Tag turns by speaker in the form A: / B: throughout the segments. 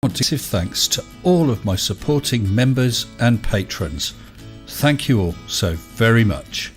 A: want to give thanks to all of my supporting members and patrons. Thank you all so very much.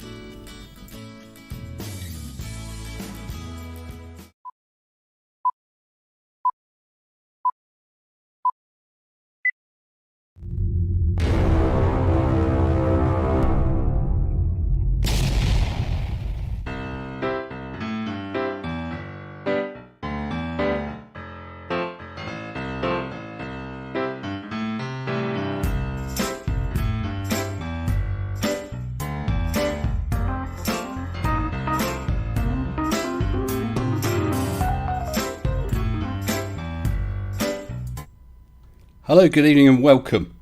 A: Hello, good evening and welcome.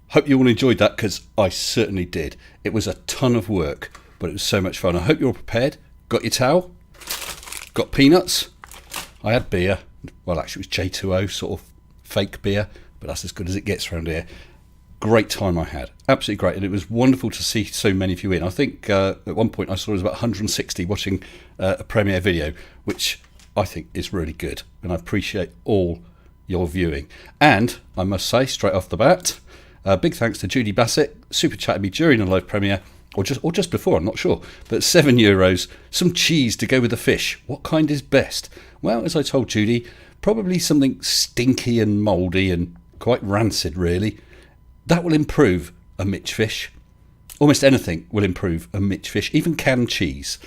A: Hope you all enjoyed that, because I certainly did. It was a ton of work, but it was so much fun. I hope you're all prepared. Got your towel? Got peanuts? I had beer. Well, actually it was J2O, sort of fake beer, but that's as good as it gets around here. Great time I had. Absolutely great. And it was wonderful to see so many of you in. I think at one point I saw it was about 160 watching a premiere video, which I think is really good. And I appreciate all your viewing. And I must say straight off the bat, big thanks to Judy Bassett, super chatted me during the live premiere, or just before, I'm not sure, but €7, some cheese to go with the fish. What kind is best? Well, as I told Judy, probably something stinky and mouldy and quite rancid, really. That will improve a Mitch fish. Almost anything will improve a Mitch fish, even canned cheese.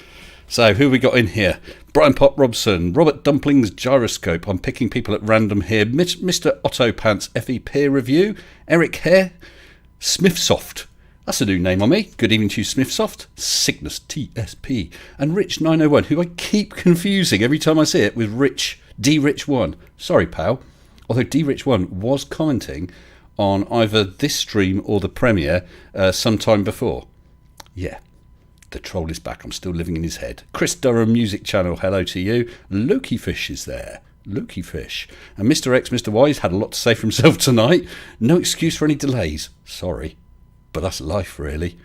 A: So who have we got in here? Brian Pop Robson, Robert Dumpling's Gyroscope. I'm picking people at random here. Mr. Otto Pants FE Peer Review. Eric Hare. Smithsoft. That's a new name on me. Good evening to you, Smithsoft. Cygnus TSP. And Rich 901, who I keep confusing every time I see it with Rich D-Rich1. Sorry, pal. Although D-Rich1 was commenting on either this stream or the premiere sometime before. Yeah. The troll is back. I'm still living in his head. Chris Durham Music Channel, hello to you. Loki Fish is there. Loki Fish. And Mr. X, Mr. Y's had a lot to say for himself tonight. No excuse for any delays. Sorry. But that's life, really.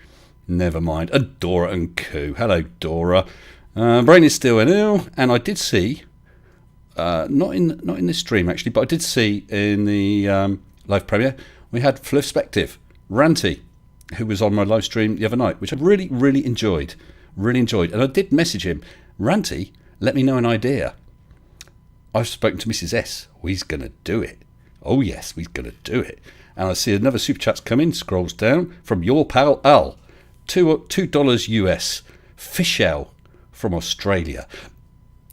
A: Never mind. And Dora and Coo. Hello, Dora. Brain is still ill. And I did see, not in this stream, actually, but I did see in the live premiere, we had Flispective, Ranty, who was on my live stream the other night, which I really, really enjoyed. Really enjoyed. And I did message him, Ranty, let me know an idea. I've spoken to Mrs. S. Oh, he's going to do it. Oh, yes, he's going to do it. And I see another super chat's come in, scrolls down, from your pal Al. $2 US. Fish L from Australia.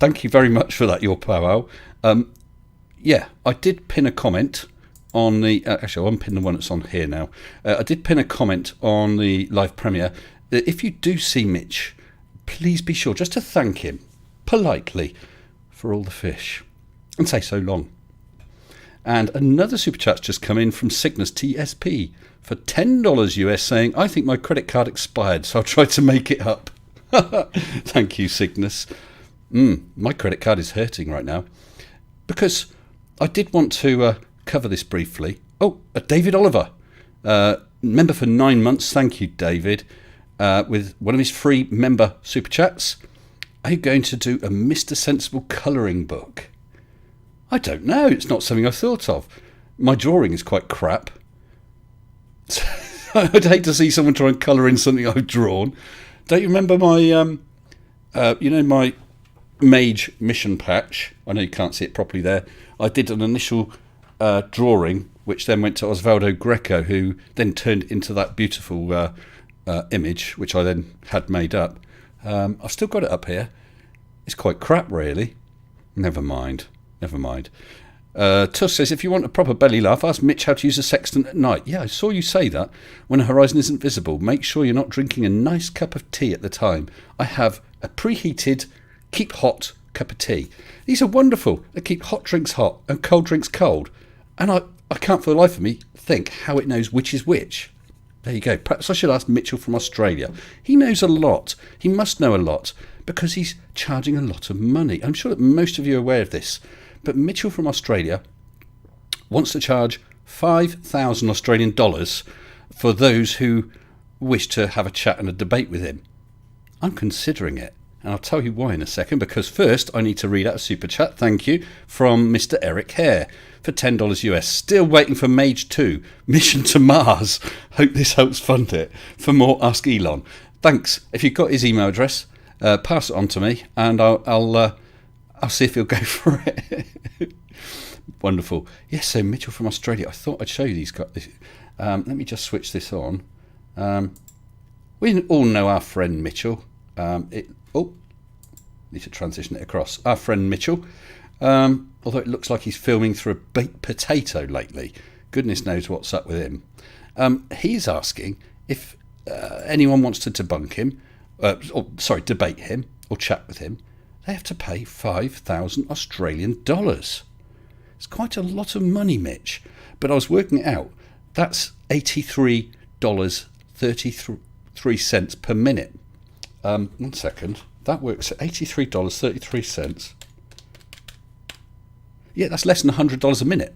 A: Thank you very much for that, your pal Al. Yeah, I did pin a comment on the, actually I'll unpin the one that's on here now. I did pin a comment on the live premiere that if you do see Mitch, please be sure just to thank him politely for all the fish and say so long. And another super chat's just come in from Cygnus TSP for $10 US, saying, I think my credit card expired, so I'll try to make it up. Thank you, Cygnus. My credit card is hurting right now, because I did want to cover this briefly. Oh, David Oliver, member for 9 months. Thank you, David, with one of his free member super chats. Are you going to do a Mr. Sensible colouring book? I don't know. It's not something I thought of. My drawing is quite crap. I'd hate to see someone try and colour in something I've drawn. Don't you remember my, my Mage mission patch? I know you can't see it properly there. I did an initial drawing, which then went to Osvaldo Greco, who then turned into that beautiful image, which I then had made up. I've still got it up here. It's quite crap, really. Never mind. Tuss says, if you want a proper belly laugh, ask Mitch how to use a sextant at night. Yeah, I saw you say that. When a horizon isn't visible, make sure you're not drinking a nice cup of tea at the time. I have a preheated, keep hot cup of tea. These are wonderful. They keep hot drinks hot and cold drinks cold. And I can't for the life of me think how it knows which is which. There you go. Perhaps I should ask Mitchell from Australia. He knows a lot. He must know a lot, because he's charging a lot of money. I'm sure that most of you are aware of this. But Mitchell from Australia wants to charge 5,000 Australian dollars for those who wish to have a chat and a debate with him. I'm considering it. And I'll tell you why in a second, because first I need to read out a super chat, thank you, from Mr. Eric Hare for $10 US. Still waiting for Mage 2, Mission to Mars. Hope this helps fund it. For more, ask Elon. Thanks. If you've got his email address, pass it on to me, and I'll see if he'll go for it. Wonderful. Yes, so Mitchell from Australia. I thought I'd show you these guys. Let me just switch this on. We all know our friend Mitchell. Need to transition it across. Our friend Mitchell. Although it looks like he's filming through a baked potato lately. Goodness knows what's up with him. He's asking if anyone wants to debate him, or chat with him. They have to pay 5,000 Australian dollars. It's quite a lot of money, Mitch. But I was working it out. That's $83.33 per minute. 1 second. That works at $83.33. Yeah, that's less than $100 a minute.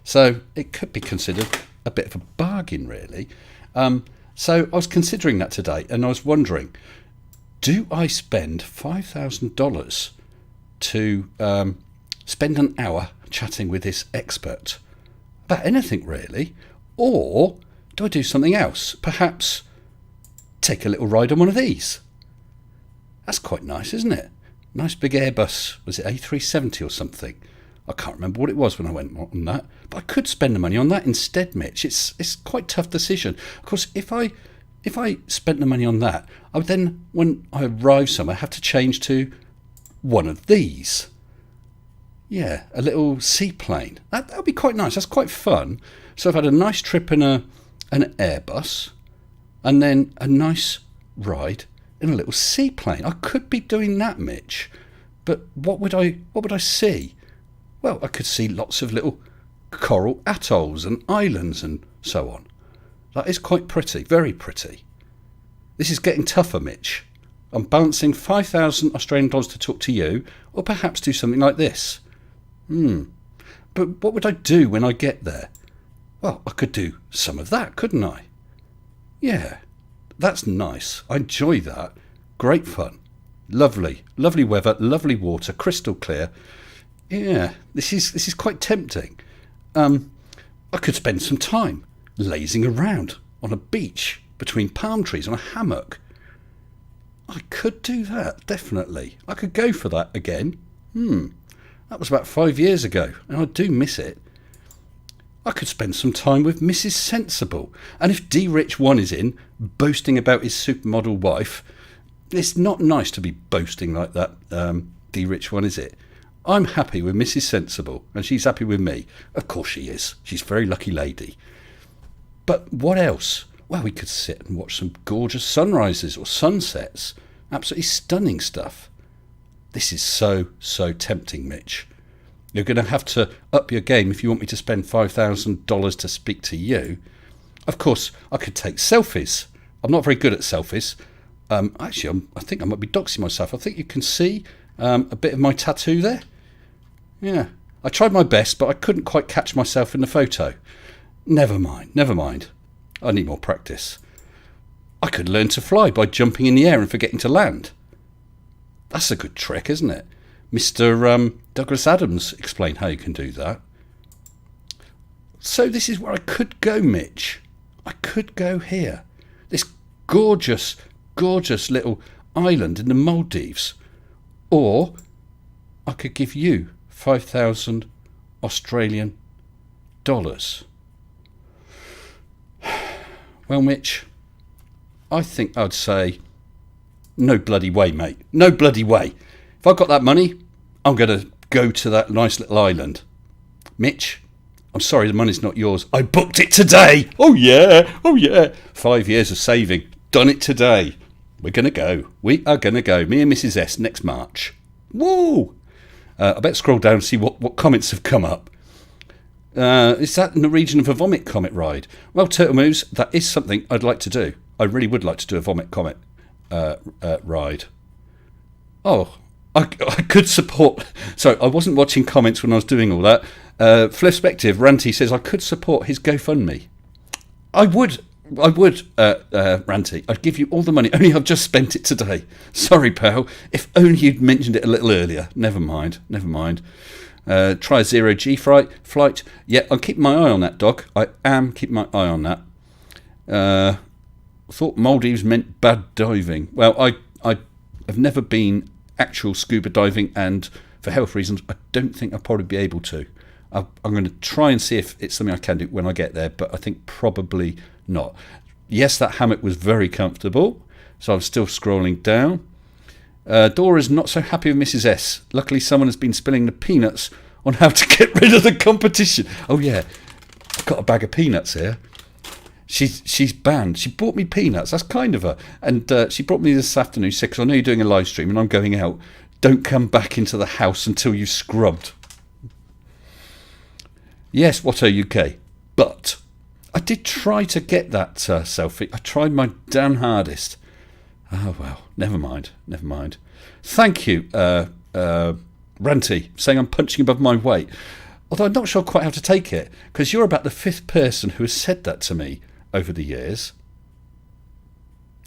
A: So it could be considered a bit of a bargain, really. So I was considering that today, and I was wondering, do I spend $5,000 to spend an hour chatting with this expert about anything, really? Or do I do something else? Perhaps take a little ride on one of these. That's quite nice, isn't it? Nice big Airbus. Was it A370 or something? I can't remember what it was when I went on that. But I could spend the money on that instead, Mitch. It's quite a tough decision. Of course, if I spent the money on that, I would then, when I arrive somewhere, have to change to one of these. Yeah, a little seaplane. That would be quite nice. That's quite fun. So I've had a nice trip in an Airbus, and then a nice ride in a little seaplane. I could be doing that, Mitch. But what would I see? Well, I could see lots of little coral atolls and islands and so on. That is quite pretty, very pretty. This is getting tougher, Mitch. I'm balancing 5,000 Australian dollars to talk to you, or perhaps do something like this. But what would I do when I get there? Well, I could do some of that, couldn't I? Yeah, that's nice. I enjoy that. Great fun. Lovely. Lovely weather, lovely water, crystal clear. Yeah, this is quite tempting. I could spend some time lazing around on a beach between palm trees on a hammock. I could do that, definitely. I could go for that again. That was about 5 years ago, and I do miss it. I could spend some time with Mrs. Sensible. And if D. Rich 1 is in, boasting about his supermodel wife, it's not nice to be boasting like that, D. Rich 1, is it? I'm happy with Mrs. Sensible, and she's happy with me. Of course she is. She's a very lucky lady. But what else? Well, we could sit and watch some gorgeous sunrises or sunsets. Absolutely stunning stuff. This is so tempting, Mitch. You're going to have to up your game if you want me to spend $5,000 to speak to you. Of course, I could take selfies. I'm not very good at selfies. Actually, I think I might be doxing myself. I think you can see a bit of my tattoo there. Yeah, I tried my best, but I couldn't quite catch myself in the photo. Never mind. I need more practice. I could learn to fly by jumping in the air and forgetting to land. That's a good trick, isn't it? Mr. Douglas Adams explained how you can do that. So this is where I could go, Mitch. I could go here. This gorgeous little island in the Maldives. Or I could give you 5,000 Australian dollars. Well, Mitch, I think I'd say no bloody way, mate. No bloody way. If I've got that money, I'm going to go to that nice little island. Mitch, I'm sorry the money's not yours. I booked it today. Oh yeah. 5 years of saving. Done it today. We're going to go. We are going to go. Me and Mrs. S next March. Woo! I better scroll down and see what comments have come up. Is that in the region of a vomit comet ride? Well, Turtle Moves, that is something I'd like to do. I really would like to do a vomit comet ride. Oh, I could support... Sorry, I wasn't watching comments when I was doing all that. Perspective, Ranty says I could support his GoFundMe. I would I would, Ranty. I'd give you all the money, only I've just spent it today. Sorry, pal. If only you'd mentioned it a little earlier. Never mind. Try a 0G flight. Yeah, I'm keeping my eye on that, Doc. I am keeping my eye on that. Thought Maldives meant bad diving. Well, I've never been actual scuba diving, and for health reasons, I don't think I'll probably be able to. I'm going to try and see if it's something I can do when I get there, but I think probably not. Yes, that hammock was very comfortable, so I'm still scrolling down. Dora's not so happy with Mrs. S. Luckily, someone has been spilling the peanuts on how to get rid of the competition. Oh yeah, I've got a bag of peanuts here. She's banned. She bought me peanuts. That's kind of her. And she brought me this afternoon. She said, because I know you're doing a live stream and I'm going out. Don't come back into the house until you've scrubbed. Yes, Watto UK. But I did try to get that selfie. I tried my damn hardest. Oh, well, never mind. Thank you, Ranty, saying I'm punching above my weight. Although I'm not sure quite how to take it, because you're about the 5th person who has said that to me over the years.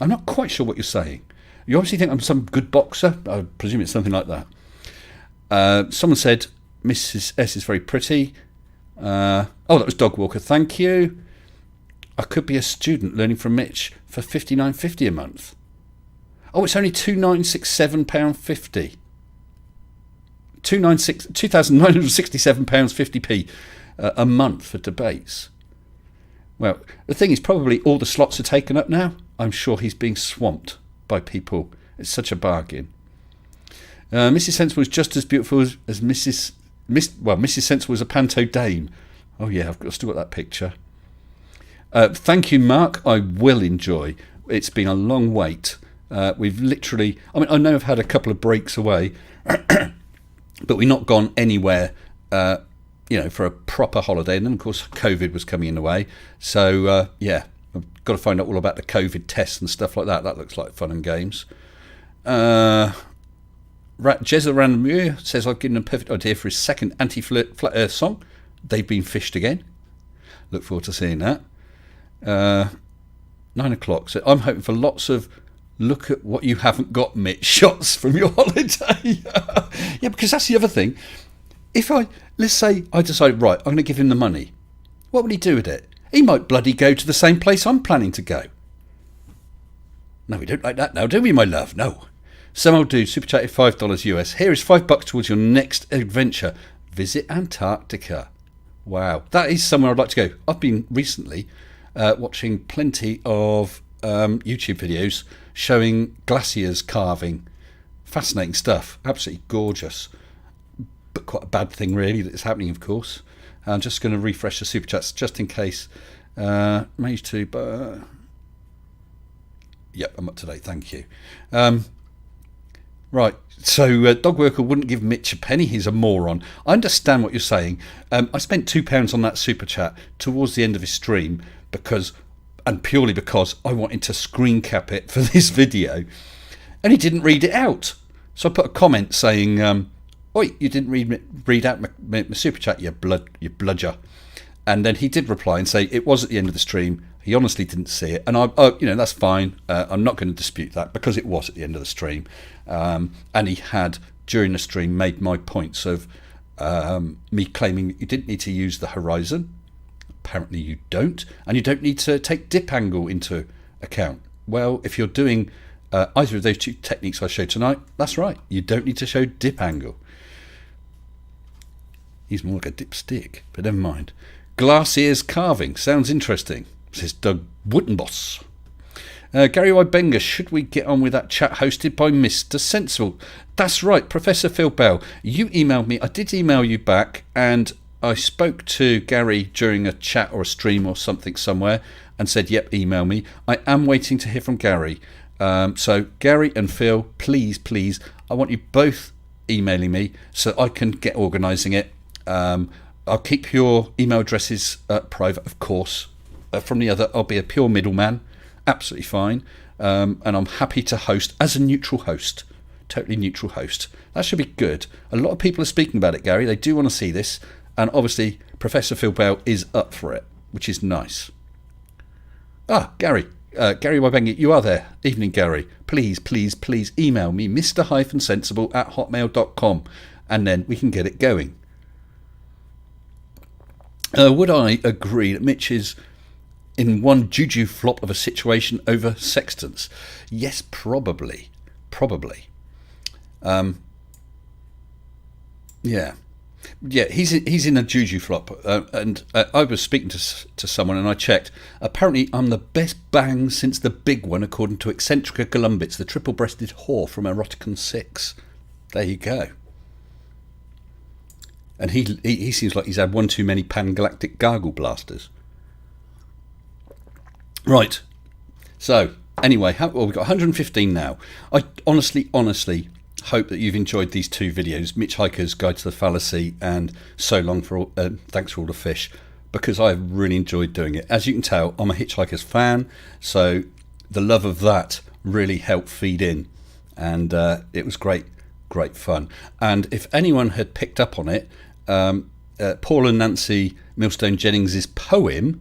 A: I'm not quite sure what you're saying. You obviously think I'm some good boxer. I presume it's something like that. Someone said Mrs. S is very pretty. Oh, that was Dog Walker. Thank you. I could be a student learning from Mitch for £59.50 a month. Oh, it's only £2,967.50. £2,967.50p a month for debates. Well, the thing is, probably all the slots are taken up now. I'm sure he's being swamped by people. It's such a bargain. Mrs. Sensible was just as beautiful as Mrs. Sensible was a panto dame. Oh yeah, I've still got that picture. Thank you, Mark. I will enjoy. It's been a long wait. We've literally, I know I've had a couple of breaks away, but we've not gone anywhere, for a proper holiday. And then, of course, COVID was coming in the way. So, I've got to find out all about the COVID tests and stuff like that. That looks like fun and games. Jezza Randomure says I've given him a perfect idea for his second anti-Flat Earth song. They've been fished again. Look forward to seeing that. 9 o'clock. So I'm hoping for lots of look at what you haven't got, Mitch, shots from your holiday. Yeah, because that's the other thing. Let's say I decide, right, I'm going to give him the money. What would he do with it? He might bloody go to the same place I'm planning to go. No, we don't like that now, do we, my love? No. Some old dude super chatted $5 US. Here is $5 towards your next adventure. Visit Antarctica. Wow, that is somewhere I'd like to go. I've been recently watching plenty of YouTube videos showing glaciers carving. Fascinating stuff. Absolutely gorgeous. But quite a bad thing, really, that is happening, of course. I'm just going to refresh the super chats just in case. Managed to, but yep, I'm up to date. Thank you. Right, so Dog Worker wouldn't give Mitch a penny. He's a moron. I understand what you're saying. I spent £2 on that super chat towards the end of his stream purely because I wanted to screen cap it for this video, and he didn't read it out. So I put a comment saying, "Oi, you didn't read out my super chat, you bludger." And then he did reply and say it was at the end of the stream. He honestly didn't see it, and that's fine. I'm not going to dispute that because it was at the end of the stream, and he had during the stream made my points of me claiming you didn't need to use the horizon. Apparently you don't, and you don't need to take dip angle into account. Well, if you're doing either of those two techniques I showed tonight, that's right. You don't need to show dip angle. He's more like a dipstick, but never mind. Glass ears carving sounds interesting, says Doug Woodenboss. Gary Wybenga, should we get on with that chat hosted by Mr. Sensible? That's right, Professor Phil Bell. You emailed me. I did email you back, and I spoke to Gary during a chat or a stream or something somewhere and said, yep, email me. I am waiting to hear from Gary. So Gary and Phil, please, I want you both emailing me so I can get organising it. I'll keep your email addresses private, of course. From the other, I'll be a pure middleman. Absolutely fine. And I'm happy to host as a neutral host. Totally neutral host. That should be good. A lot of people are speaking about it, Gary. They do want to see this. And obviously, Professor Phil Bell is up for it, which is nice. Gary. Gary Wybengi, you are there. Evening, Gary. Please, please, please email me, mr-sensible@hotmail.com, and then we can get it going. Would I agree that Mitch is in one juju flop of a situation over sextants? Yes, probably. Yeah, he's in a juju flop, and I was speaking to someone, and I checked. Apparently, I'm the best bang since the big one, according to Eccentrica Columbits, the triple-breasted whore from Eroticon 6. There you go. And he seems like he's had one too many pan-galactic gargle blasters. Right. So anyway, we've got 115 now. I honestly hope that you've enjoyed these two videos, Hitchhiker's Guide to the Fallacy and So Long for all, Thanks for All the Fish, because I've really enjoyed doing it. As you can tell, I'm a Hitchhiker's fan, so the love of that really helped feed in, and it was great fun. And if anyone had picked up on it, Paul and Nancy Millstone Jennings' poem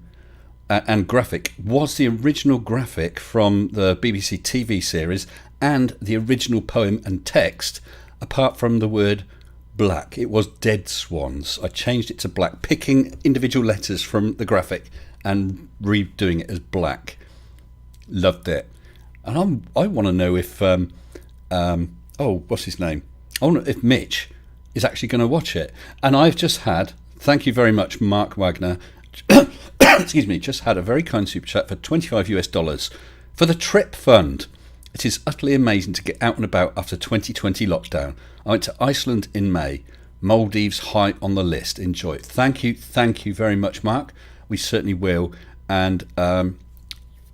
A: and graphic was the original graphic from the BBC TV series, and the original poem and text, apart from the word black. It was Dead Swans. I changed it to black, picking individual letters from the graphic and redoing it as black. Loved it. And I want to know if what's his name? I wonder if Mitch is actually going to watch it. And I've just had, thank you very much, Mark Wagner, excuse me, just had a very kind super chat for $25 for the Trip Fund. It is utterly amazing to get out and about after 2020 lockdown. I went to Iceland in May. Maldives high on the list. Enjoy it. Thank you very much, Mark. We certainly will. And I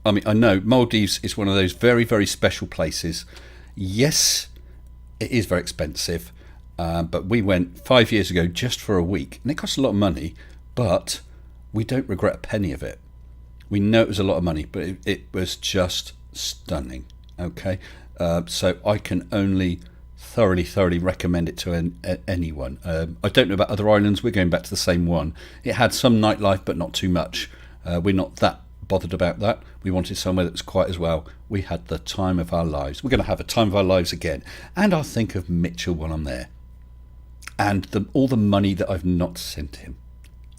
A: know Maldives is one of those very, very special places. Yes, it is very expensive, but we went 5 years ago just for a week, and it cost a lot of money, but we don't regret a penny of it. We know it was a lot of money, but it was just stunning. Okay, so I can only thoroughly recommend it to anyone. I don't know about other islands. We're going back to the same one. It had some nightlife, but not too much. We're not that bothered about that. We wanted somewhere that was quiet as well. We had the time of our lives. We're going to have a time of our lives again. And I'll think of Mitchell while I'm there. And all the money that I've not sent him.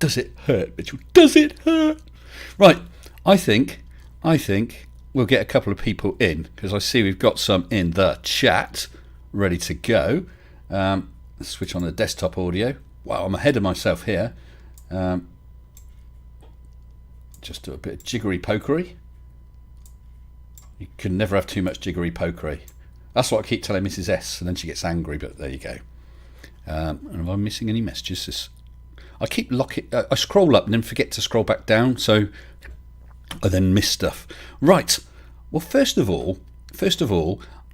A: Does it hurt, Mitchell? Does it hurt? Right, I think we'll get a couple of people in, because I see we've got some in the chat ready to go. Let's switch on the desktop audio. Wow, I'm ahead of myself here. Just do a bit of jiggery pokery. You can never have too much jiggery pokery. That's what I keep telling Mrs. S, and then she gets angry, but there you go. And am I missing any messages? I keep I scroll up and then forget to scroll back down, so I then miss stuff. Right. Well, first of all,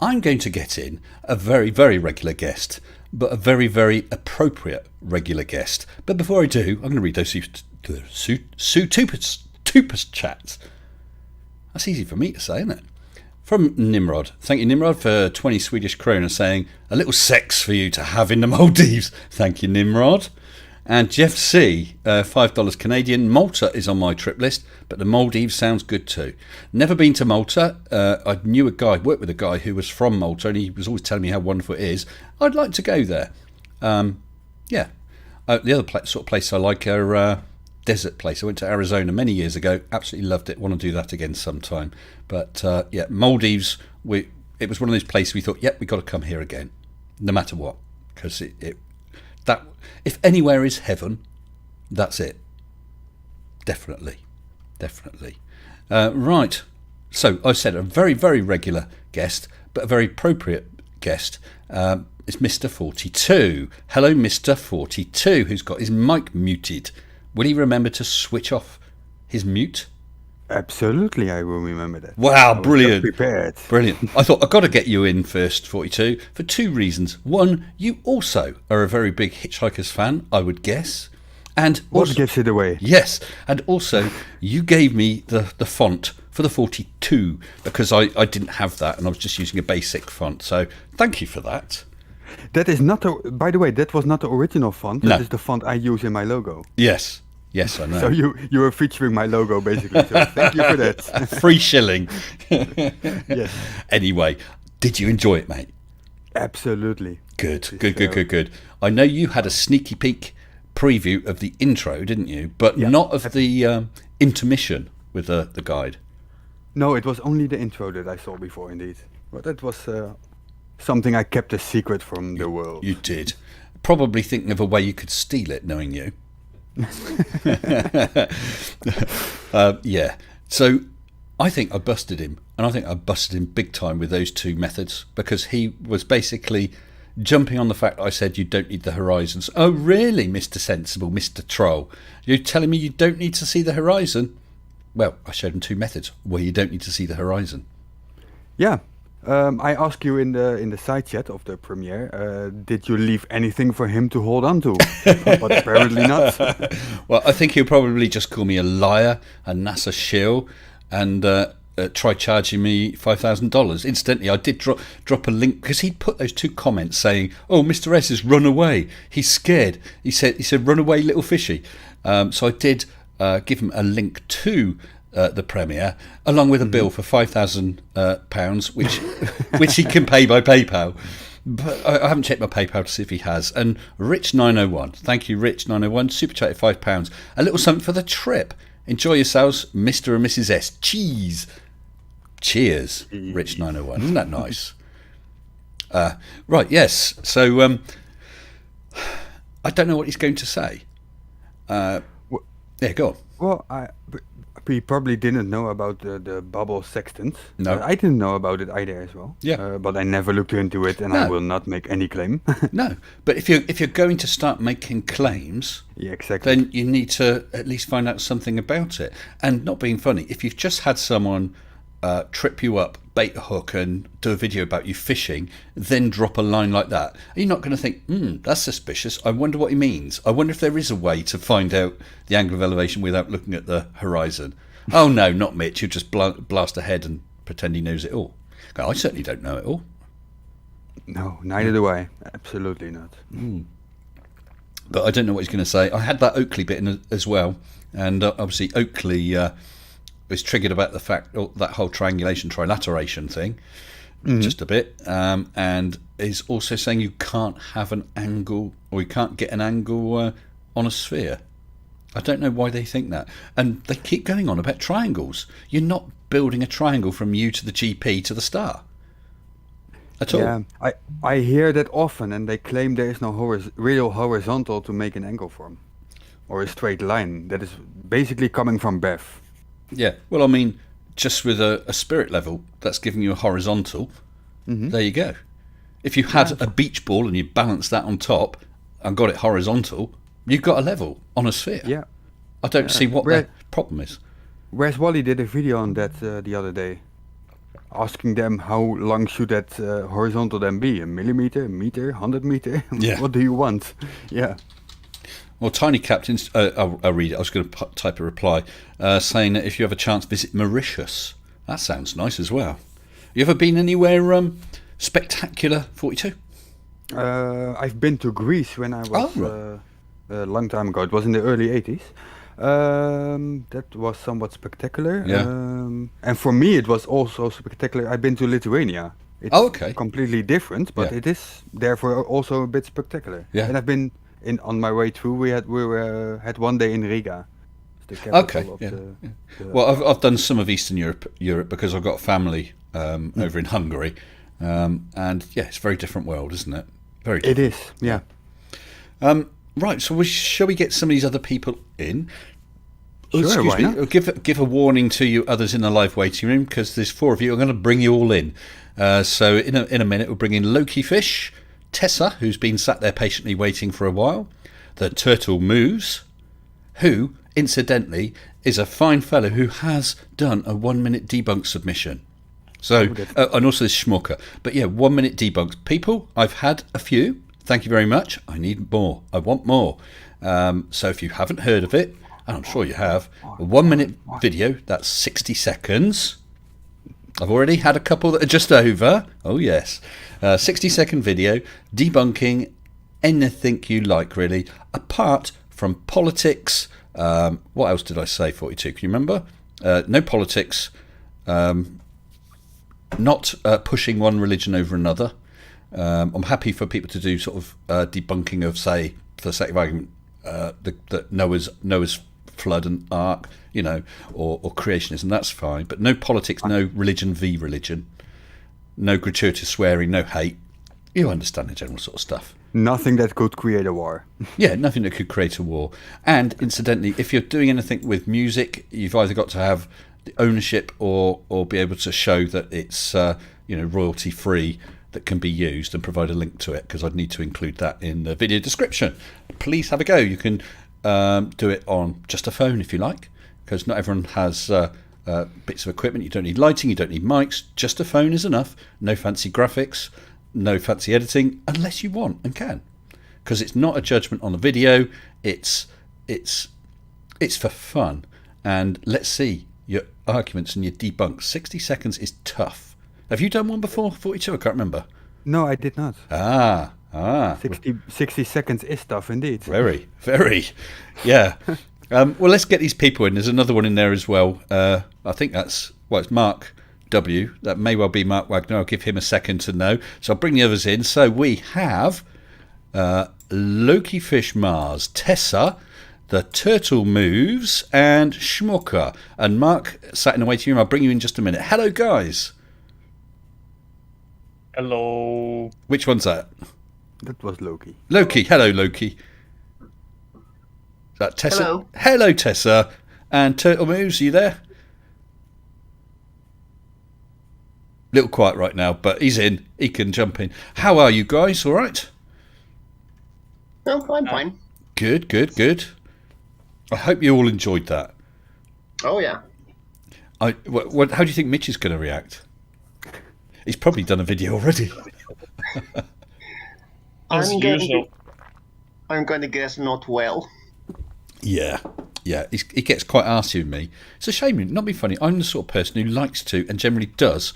A: I'm going to get in a very, very regular guest, but a very, very appropriate regular guest. But before I do, I'm going to read those super chats. That's easy for me to say, isn't it? From Nimrod. Thank you, Nimrod, for 20 Swedish krona, saying, a little sex for you to have in the Maldives. Thank you, Nimrod. And Jeff C, $5 Canadian. Malta is on my trip list, but the Maldives sounds good too. Never been to Malta. I worked with a guy who was from Malta, and he was always telling me how wonderful it is. I'd like to go there. The other sort of place I like are desert place. I went to Arizona many years ago. Absolutely loved it. Want to do that again sometime. But Maldives. It was one of those places we thought, we got to come here again, no matter what, because that if anywhere is heaven, that's it. Definitely. Right. So I said a very, very regular guest, but a very appropriate guest. It's Mr. 42. Hello, Mr. 42, who's got his mic muted. Will he remember to switch off his mute?
B: Absolutely, I will remember that.
A: Wow, brilliant.
B: Prepared.
A: Brilliant. I thought I've got to get you in first, 42, for two reasons. One, you also are a very big Hitchhiker's fan, I would guess. And
B: what gives it away?
A: Yes, and also you gave me the font for the 42 because I didn't have that and I was just using a basic font. So thank you for that.
B: That is not, by the way, that was not the original font. That is the font I use in my logo.
A: Yes. Yes, I know.
B: So you were featuring my logo basically. So thank you for that.
A: Free shilling.
B: Yes,
A: Anyway, did you enjoy it, mate?
B: absolutely.
A: Good,
B: This,
A: good. I know you had a sneaky peek preview of the intro, didn't you? But
B: Yeah.
A: not of the intermission with the guide.
B: No, it was only the intro that I saw before, indeed. But that was something I kept a secret from the world.
A: You did. Probably thinking of a way you could steal it, knowing you. Yeah. So I think I busted him, and I think I busted him big time with those two methods, because he was basically jumping on the fact I said you don't need the horizons. Oh, really, Mr. Sensible, Mr. Troll? You're telling me you don't need to see the horizon? Well, I showed him two methods where you don't need to see the horizon.
B: Yeah. I asked you in the side chat of the premiere, did you leave anything for him to hold on to? But apparently not.
A: Well, I think he'll probably just call me a liar, a NASA shill, and try charging me $5,000. Incidentally, I did drop a link, because he'd put those two comments saying, "Oh, Mr. S has run away. He's scared." He said, "Run away, little fishy." So I did give him a link to the premiere, along with a bill for £5,000, which he can pay by PayPal. But I haven't checked my PayPal to see if he has. And Rich901, thank you, Rich901, super chatted £5, a little something for the trip. Enjoy yourselves, Mr. and Mrs. S. Cheese. Cheers, Rich901. Isn't that nice? Right, yes. So I don't know what he's going to say. Yeah, go on.
B: Well, we probably didn't know about the bubble sextants.
A: No.
B: I didn't know about it either as well.
A: Yeah.
B: But I never looked into it, and
A: No.
B: I will not make any claim.
A: No, but if you're going to start making claims,
B: Yeah, exactly.
A: then you need to at least find out something about it. And not being funny, if you've just had someone trip you up, bait a hook, and do a video about you fishing, then drop a line like that, are you not going to think, that's suspicious, I wonder what he means, I wonder if there is a way to find out the angle of elevation without looking at the horizon? Oh no, not Mitch, he'll just blast ahead and pretend he knows it all. I certainly don't know it all.
B: No, neither do I. Absolutely not.
A: But I don't know what he's going to say. I had that Oakley bit in as well, and obviously Oakley was triggered about the fact that whole triangulation, trilateration thing, just a bit, and is also saying you can't have an angle, or you can't get an angle on a sphere. I don't know why they think that, and they keep going on about triangles. You're not building a triangle from you to the GP to the star at all.
B: Yeah, I hear that often, and they claim there is no real horizontal to make an angle from, or a straight line. That is basically coming from Bev.
A: Yeah, well, I mean, just with a spirit level, that's giving you a horizontal. There you go. If you had a beach ball and you balanced that on top and got it horizontal, you've got a level on a sphere.
B: Yeah.
A: I don't see what the problem is.
B: Whereas Wally did a video on that the other day, asking them how long should that horizontal then be? A millimeter, a meter, 100 meter?
A: Yeah.
B: What do you want? Yeah.
A: Well, Tiny Captains, I'll read it. I was going to type a reply saying that if you have a chance, visit Mauritius. That sounds nice as well. You ever been anywhere spectacular, 42?
B: I've been to Greece when I was
A: Oh,
B: a long time ago. It was in the early 80s. That was somewhat spectacular.
A: Yeah.
B: And for me, it was also spectacular. I've been to Lithuania. It's
A: okay.
B: completely different, but
A: Yeah.
B: it is therefore also a bit spectacular.
A: Yeah.
B: And I've been on my way through. We had one day in Riga, the capital
A: Okay,
B: of
A: yeah,
B: the
A: Well, I've done some of Eastern Europe because I've got family over in Hungary, and yeah, it's a very different world, isn't it? Very different.
B: It is, yeah.
A: Right, so shall we get some of these other people in?
B: Sure,
A: Excuse
B: why
A: me.
B: not?
A: I'll give a warning to you others in the live waiting room, because there's 4 of you. I'm going to bring you all in. So in a minute, we'll bring in Loki Phish, Tessa, who's been sat there patiently waiting for a while, the Turtle Moves, who, incidentally, is a fine fellow who has done a 1-minute debunk submission. So, and also this Schmucker. But yeah, 1-minute debunks. People, I've had a few. Thank you very much. I need more. I want more. So if you haven't heard of it, and I'm sure you have, a 1-minute video, that's 60 seconds. I've already had a couple that are just over. Oh yes. 60-second video debunking anything you like, really, apart from politics What else did I say? 42. Can you remember? No politics. Not pushing one religion over another. I'm happy for people to do sort of debunking of, say, for the sake of argument, the Noah's flood and ark, or creationism. That's fine, but no politics, no religion v religion, no gratuitous swearing, no hate. You understand the general sort of stuff.
B: Nothing that could create a war.
A: Yeah, nothing that could create a war. And incidentally, if you're doing anything with music, you've either got to have the ownership or be able to show that it's royalty free, that can be used, and provide a link to it, because I'd need to include that in the video description. Please have a go. You can do it on just a phone if you like, because not everyone has bits of equipment. You don't need lighting, you don't need mics, just a phone is enough. No fancy graphics, no fancy editing, unless you want and can, because it's not a judgment on the video. It's for fun, and let's see your arguments and your debunks. 60 seconds is tough. Have you done one before? 42? I can't remember.
B: No, I did not. 60 seconds is tough indeed.
A: Very, very. Yeah. Well, let's get these people in. There's another one in there as well. I think it's Mark W. That may well be Mark Wagner. I'll give him a second to know. So I'll bring the others in. So we have Loki Phish Mars, Tessa, The Turtle Moves, and Schmucker. And Mark sat in the waiting room. I'll bring you in just a minute. Hello, guys.
C: Hello.
A: Which one's that?
B: That was Loki.
A: Loki. Hello, Loki. Is that Tessa?
D: Hello.
A: Hello, Tessa. And Turtle Moves, are you there? Little quiet right now, but he's in. He can jump in. How are you guys? All right?
D: No, I'm fine.
A: Good, good, good. I hope you all enjoyed that.
D: Oh, yeah.
A: How do you think Mitch is going to react? He's probably done a video already.
C: As usual.
D: I'm going to guess not well.
A: Yeah. He gets quite arsy with me. It's a shame, not be funny. I'm the sort of person who likes to, and generally does,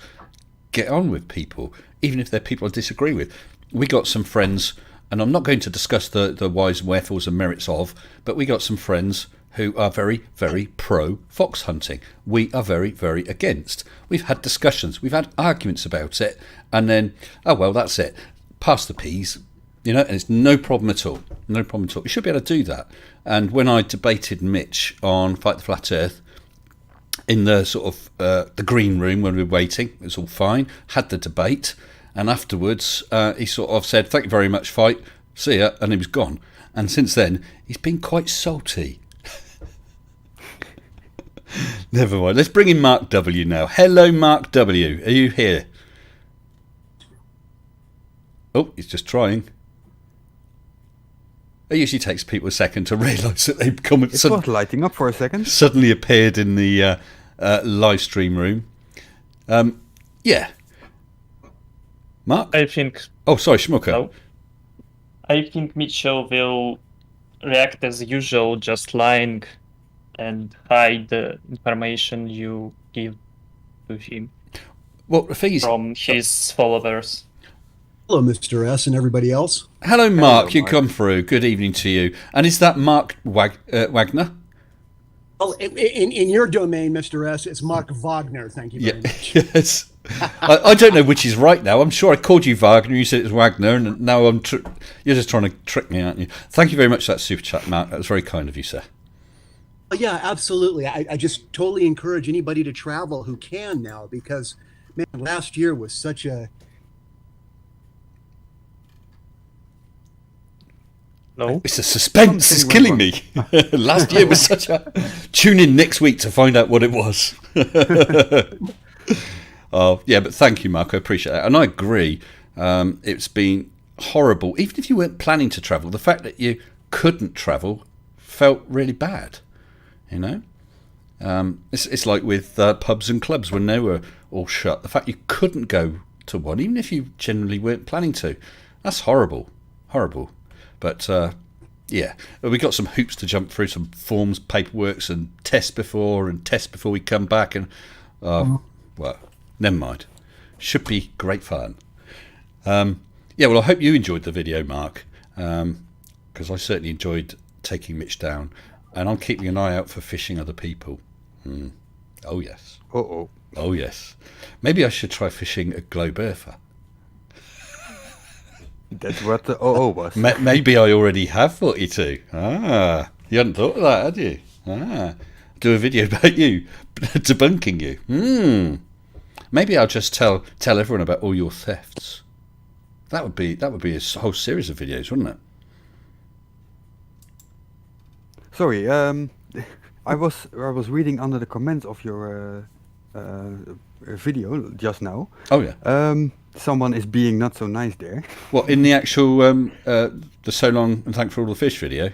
A: get on with people, even if they're people I disagree with. We got some friends, and I'm not going to discuss the whys and wherefores and merits of, but we got some friends who are very, very pro fox hunting. We are very, very against. We've had discussions, we've had arguments about it, and then, oh well, that's it. Pass the peas, and it's no problem at all. No problem at all. You should be able to do that. And when I debated Mitch on Fight the Flat Earth, in the sort of the green room when we were waiting, it was all fine, had the debate, and afterwards he sort of said, thank you very much, fight, see ya, and he was gone. And since then, he's been quite salty. Never mind. Let's bring in Mark W now. Hello, Mark W. Are you here? Oh, he's just trying. It usually takes people a second to realise that they've come.
B: It was lighting up for a second.
A: Suddenly appeared in the live stream room. Yeah. Mark?
C: I think.
A: Oh, sorry, Schmucker.
C: No. I think Mitchell will react as usual, just lying and hide the information you give to him.
A: Well, the thing is,
C: from his followers.
E: Hello, Mr. S. and everybody else.
A: Hello, Mark.
B: Hello,
A: You
B: Mark.
A: come through. Good evening to you. And is that Mark Wagner?
E: Oh, in your domain, Mr. S., it's Mark Wagner. Thank you very much.
A: Yes. I don't know which is right now. I'm sure I called you Wagner. You said it was Wagner, and now you're just trying to trick me, aren't you? Thank you very much for that super chat, Mark. That was very kind of you, sir.
E: Yeah, absolutely. I just totally encourage anybody to travel who can now, because, man, last year was such a...
C: No.
A: It's a suspense. It's killing me. Last year was such a... Tune in next week to find out what it was. Oh, yeah, but thank you, Mark. I appreciate that. And I agree. It's been horrible. Even if you weren't planning to travel, the fact that you couldn't travel felt really bad. It's like with pubs and clubs when they were all shut. The fact you couldn't go to one, even if you generally weren't planning to, that's horrible. Horrible. But, yeah, we got some hoops to jump through, some forms, paperworks, and tests before we come back. And, well, never mind. Should be great fun. Yeah, well, I hope you enjoyed the video, Mark, because I certainly enjoyed taking Mitch down. and I'm keeping an eye out for phishing other people. Oh yes.
B: Uh-oh.
A: Oh yes. Maybe I should try phishing a globe earther.
B: That's what the OO was.
A: Maybe I already have 42. You hadn't thought of that, had you? Do a video about you, debunking you. Maybe I'll just tell everyone about all your thefts. That would be a whole series of videos, wouldn't it?
B: Sorry, I was reading under the comments of your video just now.
A: Oh yeah.
B: Someone is being not so nice there.
A: What, in the actual the So Long and Thanks for All the Fish video?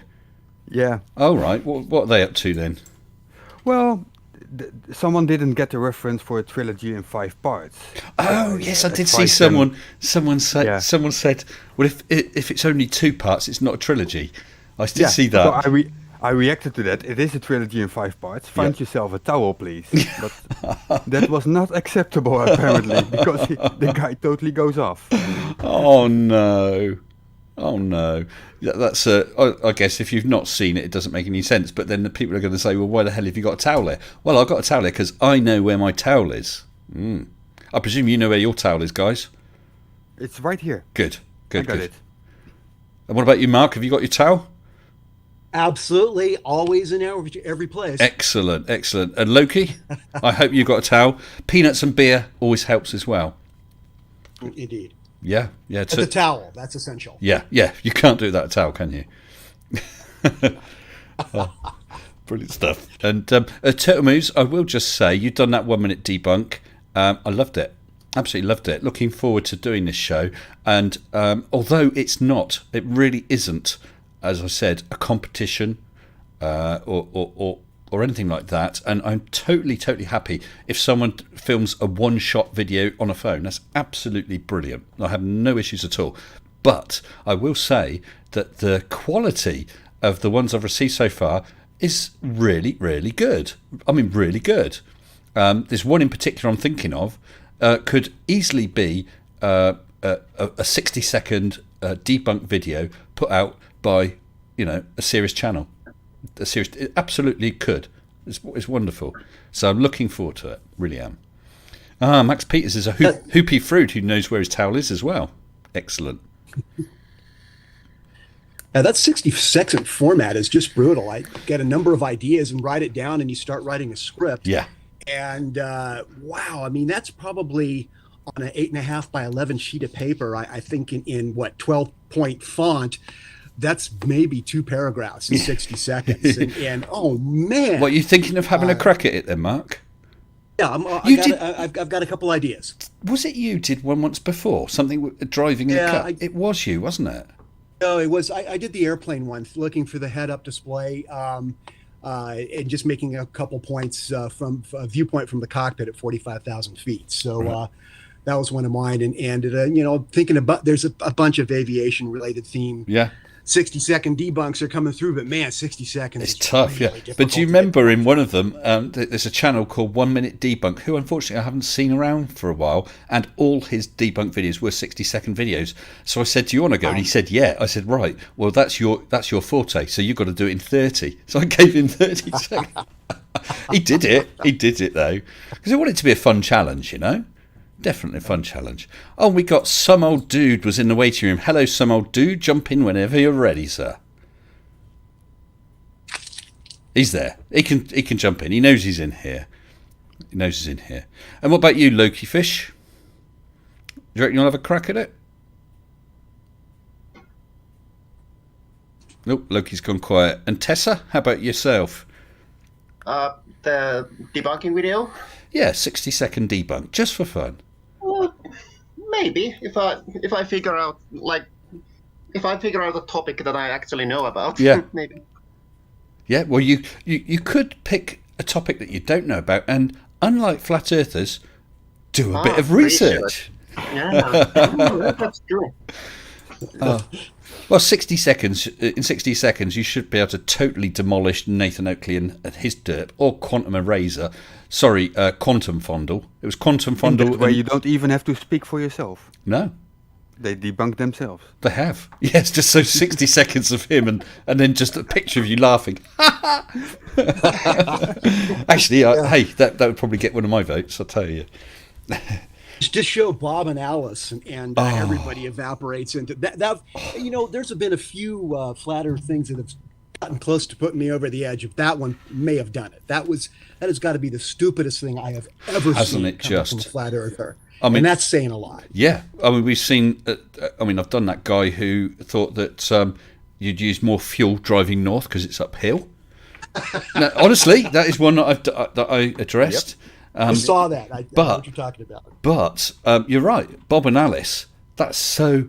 B: Yeah.
A: Oh right. What are they up to then?
B: Well, someone didn't get the reference for a trilogy in 5 parts.
A: Oh yes, I did see
B: 5
A: someone. Someone said.
B: Yeah.
A: Someone said, "Well, if it's only 2 parts, it's not a trilogy." I did see that.
B: So I reacted to that. It is a trilogy in 5 parts. Find yourself a towel, please. But that was not acceptable, apparently, because the guy totally goes off.
A: Oh no. Oh no. That's I guess if you've not seen it, it doesn't make any sense. But then the people are going to say, well, why the hell have you got a towel there? Well, I've got a towel there because I know where my towel is. I presume you know where your towel is, guys.
B: It's right here.
A: Good.
B: I got it.
A: And what about you, Mark? Have you got your towel?
E: Absolutely, always in every place.
A: Excellent. And Loki, I hope you got a towel. Peanuts and beer always helps as well.
E: Indeed.
A: Yeah.
E: But the towel, that's essential.
A: Yeah. You can't do that a towel, can you? Brilliant stuff. And Turtle Moves, I will just say, you've done that 1 minute debunk. I loved it. Absolutely loved it. Looking forward to doing this show. And although it really isn't, as I said, a competition or anything like that. And I'm totally happy if someone films a one-shot video on a phone. That's absolutely brilliant. I have no issues at all. But I will say that the quality of the ones I've received so far is really, really good. I mean, really good. There's one in particular I'm thinking of. Could easily be a 60-second debunk video put out by, a serious channel. It absolutely could. It's wonderful. So I'm looking forward to it. Really am. Max Peters is a hoopy fruit who knows where his towel is as well. Excellent.
E: That 60-second format is just brutal. I get a number of ideas and write it down, and you start writing a script.
A: Yeah.
E: And wow, I mean, that's probably on an 8.5 by 11 sheet of paper. I think in 12-point font. That's maybe 2 paragraphs in 60 seconds. And oh man.
A: What, are you thinking of having a crack at it then, Mark?
E: Yeah, I've got a couple ideas.
A: Was it you did one once before? Something with driving in the car? It was you, wasn't it?
E: No, it was. I did the airplane one, looking for the head-up display, and just making a couple points from a viewpoint from the cockpit at 45,000 feet. So right. That was one of mine. And thinking about, there's a bunch of aviation-related theme.
A: Yeah.
E: 60-second debunks are coming through, but man, 60 seconds
A: it's
E: is
A: tough,
E: really
A: yeah. But do you remember in one of them, there's a channel called 1 Minute Debunk, who unfortunately I haven't seen around for a while, and all his debunk videos were 60-second videos. So I said, do you want to go? And he said, yeah. I said, right, well, that's your forte, so you've got to do it in 30. So I gave him 30 seconds. He did it though, because I wanted it to be a fun challenge, Definitely a fun challenge. Oh, we got Some Old Dude was in the waiting room. Hello, Some Old Dude. Jump in whenever you're ready, sir. He's there. He can jump in. He knows he's in here. And what about you, Loki Fish? Do you reckon you'll have a crack at it? Nope, Loki's gone quiet. And Tessa, how about yourself?
D: The debunking video?
A: Yeah, 60-second debunk, just for fun.
D: Well, maybe if I figure out a topic that I actually know about.
A: Yeah.
D: Maybe.
A: Yeah, well, you could pick a topic that you don't know about, and unlike flat earthers, do a bit of research.
D: Yeah, that's true.
A: Well, 60 seconds. In 60 seconds, you should be able to totally demolish Nathan Oakley and his derp, or Quantum Eraser. Sorry, Quantum Fondle. It was Quantum Fondle.
B: Where you don't even have to speak for yourself.
A: No.
B: They debunked themselves.
A: They have. Yes, just so 60 seconds of him and then just a picture of you laughing. Actually, hey, that would probably get one of my votes, I'll tell you.
E: Just show Bob and Alice, and everybody evaporates into that. There's been a few flat Earth things that have gotten close to putting me over the edge. If that one may have done it, that has got to be the stupidest thing I have ever
A: Hasn't
E: seen
A: it
E: coming
A: just?
E: from a flat earther.
A: I mean,
E: and that's saying a lot.
A: Yeah, I mean, we've seen. I've done that guy who thought that you'd use more fuel driving north because it's uphill. Now, honestly, that is one that I addressed.
E: I saw that. I know what you're talking about.
A: But you're right, Bob and Alice. That's so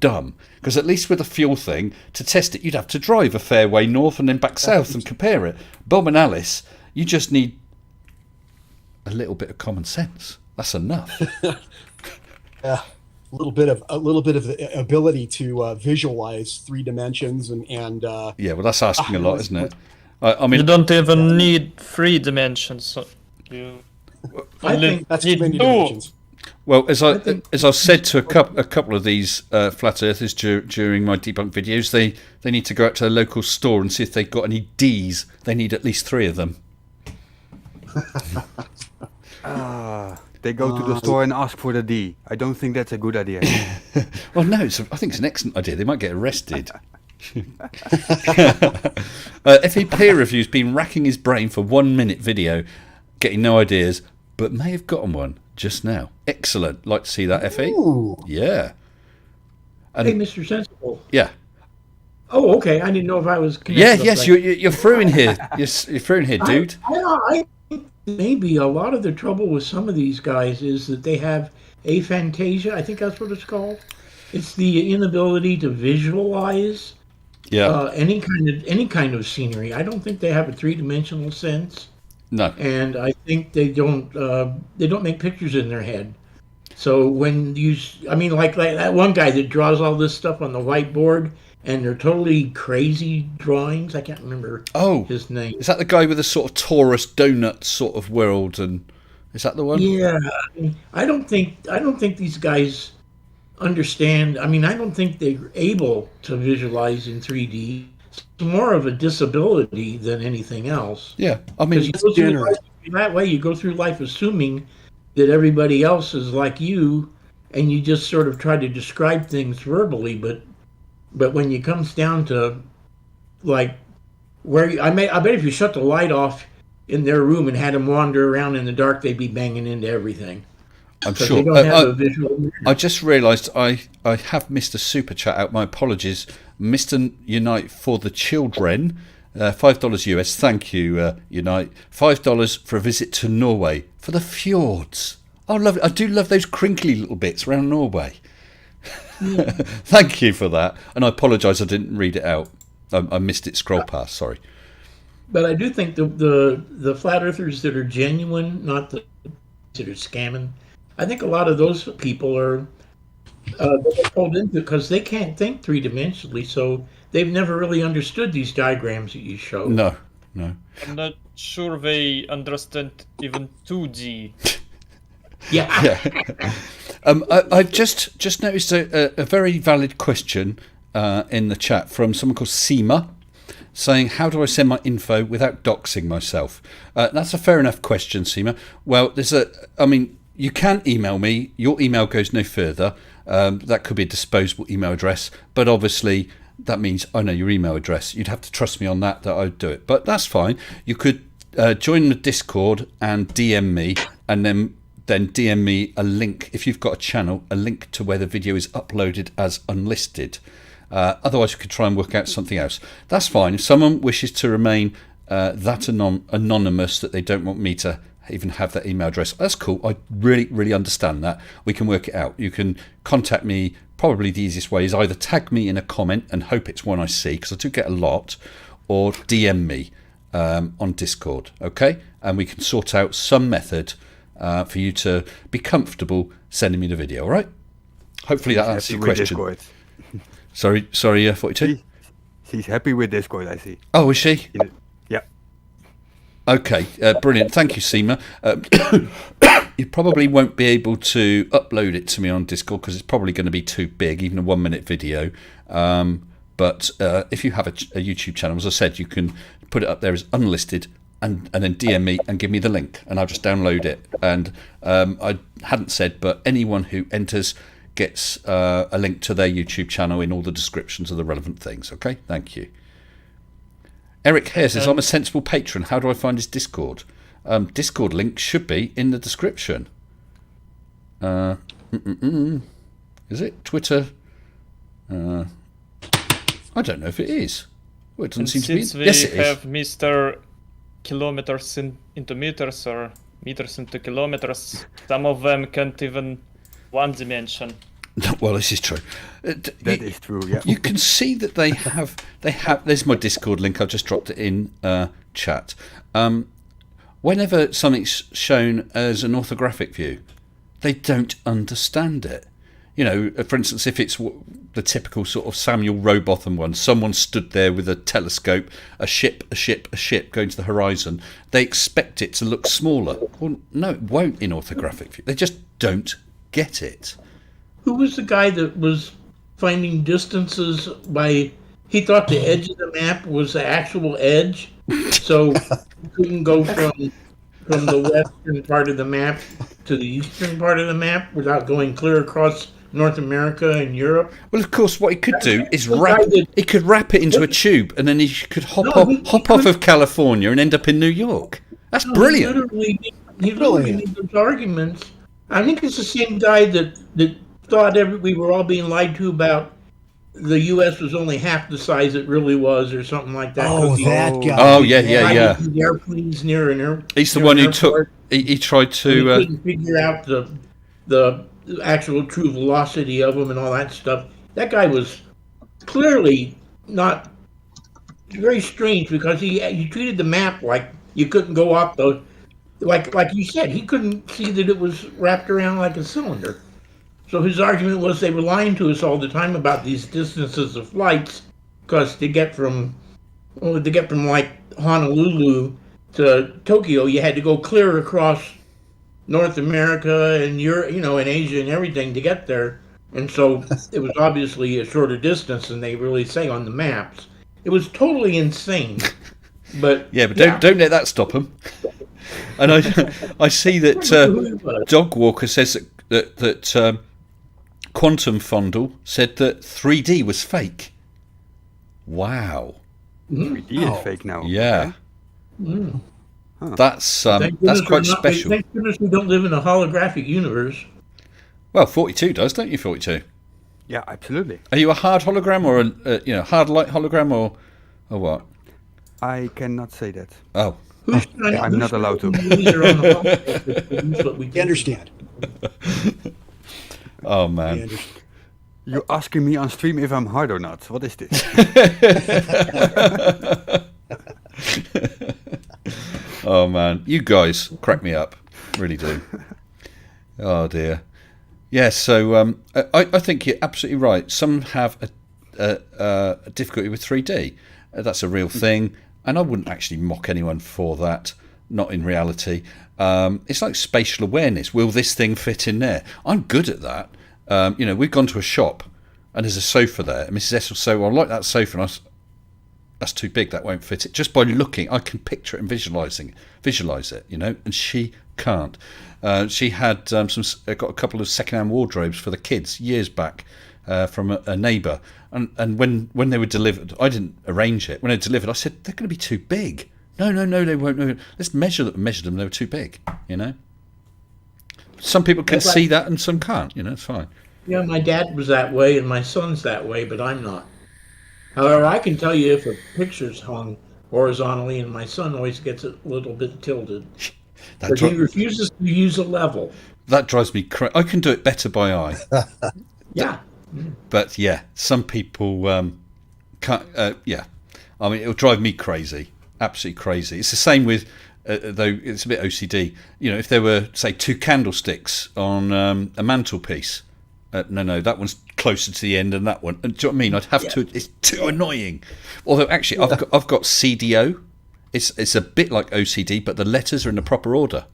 A: dumb. Because at least with the fuel thing, to test it, you'd have to drive a fair way north and then back south and compare it. Bob and Alice, you just need a little bit of common sense. That's enough.
E: Yeah, a little bit of the ability to visualize 3 dimensions and
A: yeah, well, that's asking a lot, isn't it? I mean,
C: You don't even need 3 dimensions. So
E: I think that's too many
C: 2.
E: dimensions.
A: well, as I've said to a couple of these flat earthers during my debunk videos, they need to go out to a local store and see if they've got any D's. They need at least 3 of them.
B: They go to the store and ask for the D. I don't think that's a good idea.
A: Well, no, I think it's an excellent idea. They might get arrested. FE Peer Review's been racking his brain for 1 minute video, getting no ideas, but may have gotten one just now. Excellent. Like to see that, FE?
E: Ooh.
A: Yeah. And,
F: Hey, Mr. Sensible.
A: yeah.
F: Oh, okay. I didn't know if I was connected.
A: Yeah, yes, you're through in here. You're through in here, dude.
F: I think maybe a lot of the trouble with some of these guys is that they have aphantasia. I think that's what it's called. It's the inability to visualize
A: Yeah.
F: any kind of scenery. I don't think they have a 3-dimensional sense,
A: No.
F: and I think they don't make pictures in their head. So when like that one guy that draws all this stuff on the whiteboard, and they're totally crazy drawings. I can't remember his name.
A: Is that the guy with the sort of torus donut sort of world? And is that the one?
F: Yeah, I don't think these guys understand. I mean, I don't think they're able to visualize in 3D. It's more of a disability than anything else.
A: Yeah, I mean,
F: You go through life, that way you go through life assuming that everybody else is like you, and you just sort of try to describe things verbally, but when it comes down to like I bet if you shut the light off in their room and had them wander around in the dark, they'd be banging into everything.
A: I'm
F: They
A: sure.
F: don't have a visual.
A: I just realised I have missed a super chat out. My apologies. Mr. Unite for the children, $5 US. Thank you, Unite. $5 for a visit to Norway for the fjords. Oh, lovely. I do love those crinkly little bits around Norway. Thank you for that. And I apologise I didn't read it out. I missed it scroll past, sorry.
F: But I do think the flat earthers that are genuine, not the that are scamming, I think a lot of those people are pulled into because they can't think 3-dimensionally, so they've never really understood these diagrams that you show.
A: No.
C: I'm not sure they understand even 2D.
F: Yeah.
A: I've just noticed a very valid question in the chat from someone called Seema, saying, how do I send my info without doxing myself? That's a fair enough question, Seema. Well, you can email me. Your email goes no further. That could be a disposable email address, but obviously that means I know your email address. You'd have to trust me on that I'd do it. But that's fine. You could join the Discord and DM me, and then DM me a link, if you've got a channel, a link to where the video is uploaded as unlisted. Otherwise, you could try and work out something else. That's fine. If someone wishes to remain that anonymous, that they don't want me to even have that email address, that's cool. I really, really understand that. We can work it out. You can contact me. Probably the easiest way is either tag me in a comment and hope it's one I see, because I do get a lot, or DM me on Discord, okay? And we can sort out some method for you to be comfortable sending me the video, all right? Hopefully that answers your question. Sorry, 42?
B: She's happy with Discord, I see.
A: Oh, is she?
B: Yeah.
A: Okay, brilliant. Thank you, Seema. you probably won't be able to upload it to me on Discord because it's probably going to be too big, even a 1 minute video. But if you have a YouTube channel, as I said, you can put it up there as unlisted and then DM me and give me the link, and I'll just download it. And I hadn't said, but anyone who enters gets a link to their YouTube channel in all the descriptions of the relevant things. Okay, thank you. Eric Hare says, I'm a sensible patron. How do I find his Discord? Discord link should be in the description. Is it Twitter? I don't know if it is. Well, it doesn't seem to be.
C: Since we
A: Yes, it
C: have Mr. Kilometers into meters or meters into kilometers, some of them can't even one dimension.
A: Well, this is true.
B: That is true, yeah.
A: You can see that they have. There's my Discord link. I've just dropped it in chat. Whenever something's shown as an orthographic view, they don't understand it. You know, for instance, if it's the typical sort of Samuel Rowbotham one, someone stood there with a telescope, a ship going to the horizon, they expect it to look smaller. Well, no, it won't in orthographic view. They just don't get it.
F: Who was the guy that was finding distances by? He thought the edge of the map was the actual edge, so you couldn't go from the western part of the map to the eastern part of the map without going clear across North America and Europe.
A: Well, of course, what he could do is wrap it into a tube, and then he could hop off of California and end up in New York. That's brilliant.
F: He literally made those arguments. I think it's the same guy that thought we were all being lied to about the U.S. was only half the size it really was, or something like that.
E: Oh, that guy.
A: Oh, yeah.
F: The airplanes near an airport.
A: He's the one who took. He tried to.
F: He couldn't figure out the actual true velocity of them and all that stuff. That guy was clearly not very strange because he treated the map like you couldn't go off the. Like you said, he couldn't see that it was wrapped around like a cylinder. So his argument was they were lying to us all the time about these distances of flights, because to get from like Honolulu to Tokyo, you had to go clear across North America and Europe, and Asia and everything to get there. And so it was obviously a shorter distance than they really say on the maps. It was totally insane. But
A: don't let that stop them. And I see that Dog Walker says that Quantum Fondle said that 3D was fake. Wow.
B: 3D is fake now.
A: Yeah.
F: Mm.
B: Huh.
A: That's quite special.
F: Thank goodness we don't live in a holographic universe.
A: Well, 42 does, don't you, 42?
B: Yeah, absolutely.
A: Are you a hard hologram or a hard light hologram or what?
B: I cannot say that.
A: Oh.
B: I'm not allowed to.
E: You understand.
A: Oh, man.
B: You're asking me on stream if I'm hard or not. What is this?
A: Oh, man. You guys crack me up. Really do. Oh, dear. Yeah, so I think you're absolutely right. Some have a difficulty with 3D. That's a real thing. And I wouldn't actually mock anyone for that. Not in reality. It's like spatial awareness. Will this thing fit in there? I'm good at that. We've gone to a shop and there's a sofa there. And Mrs. S will say, well, I like that sofa. And that's too big. That won't fit it. Just by looking, I can picture it and visualize it, and she can't. She had got a couple of second-hand wardrobes for the kids years back from a neighbour. And when they were delivered, I didn't arrange it. When they delivered, I said, they're going to be too big. No, they won't. No. Let's measure them. They were too big, Some people can see that and some can't, it's fine.
F: Yeah, my dad was that way and my son's that way, but I'm not. However, I can tell you if a picture's hung horizontally and my son always gets it a little bit tilted. But he refuses to use a level.
A: That drives me crazy. I can do it better by eye.
F: Yeah.
A: But yeah, some people can't. I mean, it'll drive me crazy, absolutely crazy. It's the same with, though it's a bit OCD. If there were, say, two candlesticks on a mantelpiece, no, that one's closer to the end than that one. And do you know what I mean? I'd have to. It's too annoying. Although actually, I've got CDO. It's a bit like OCD, but the letters are in the proper order.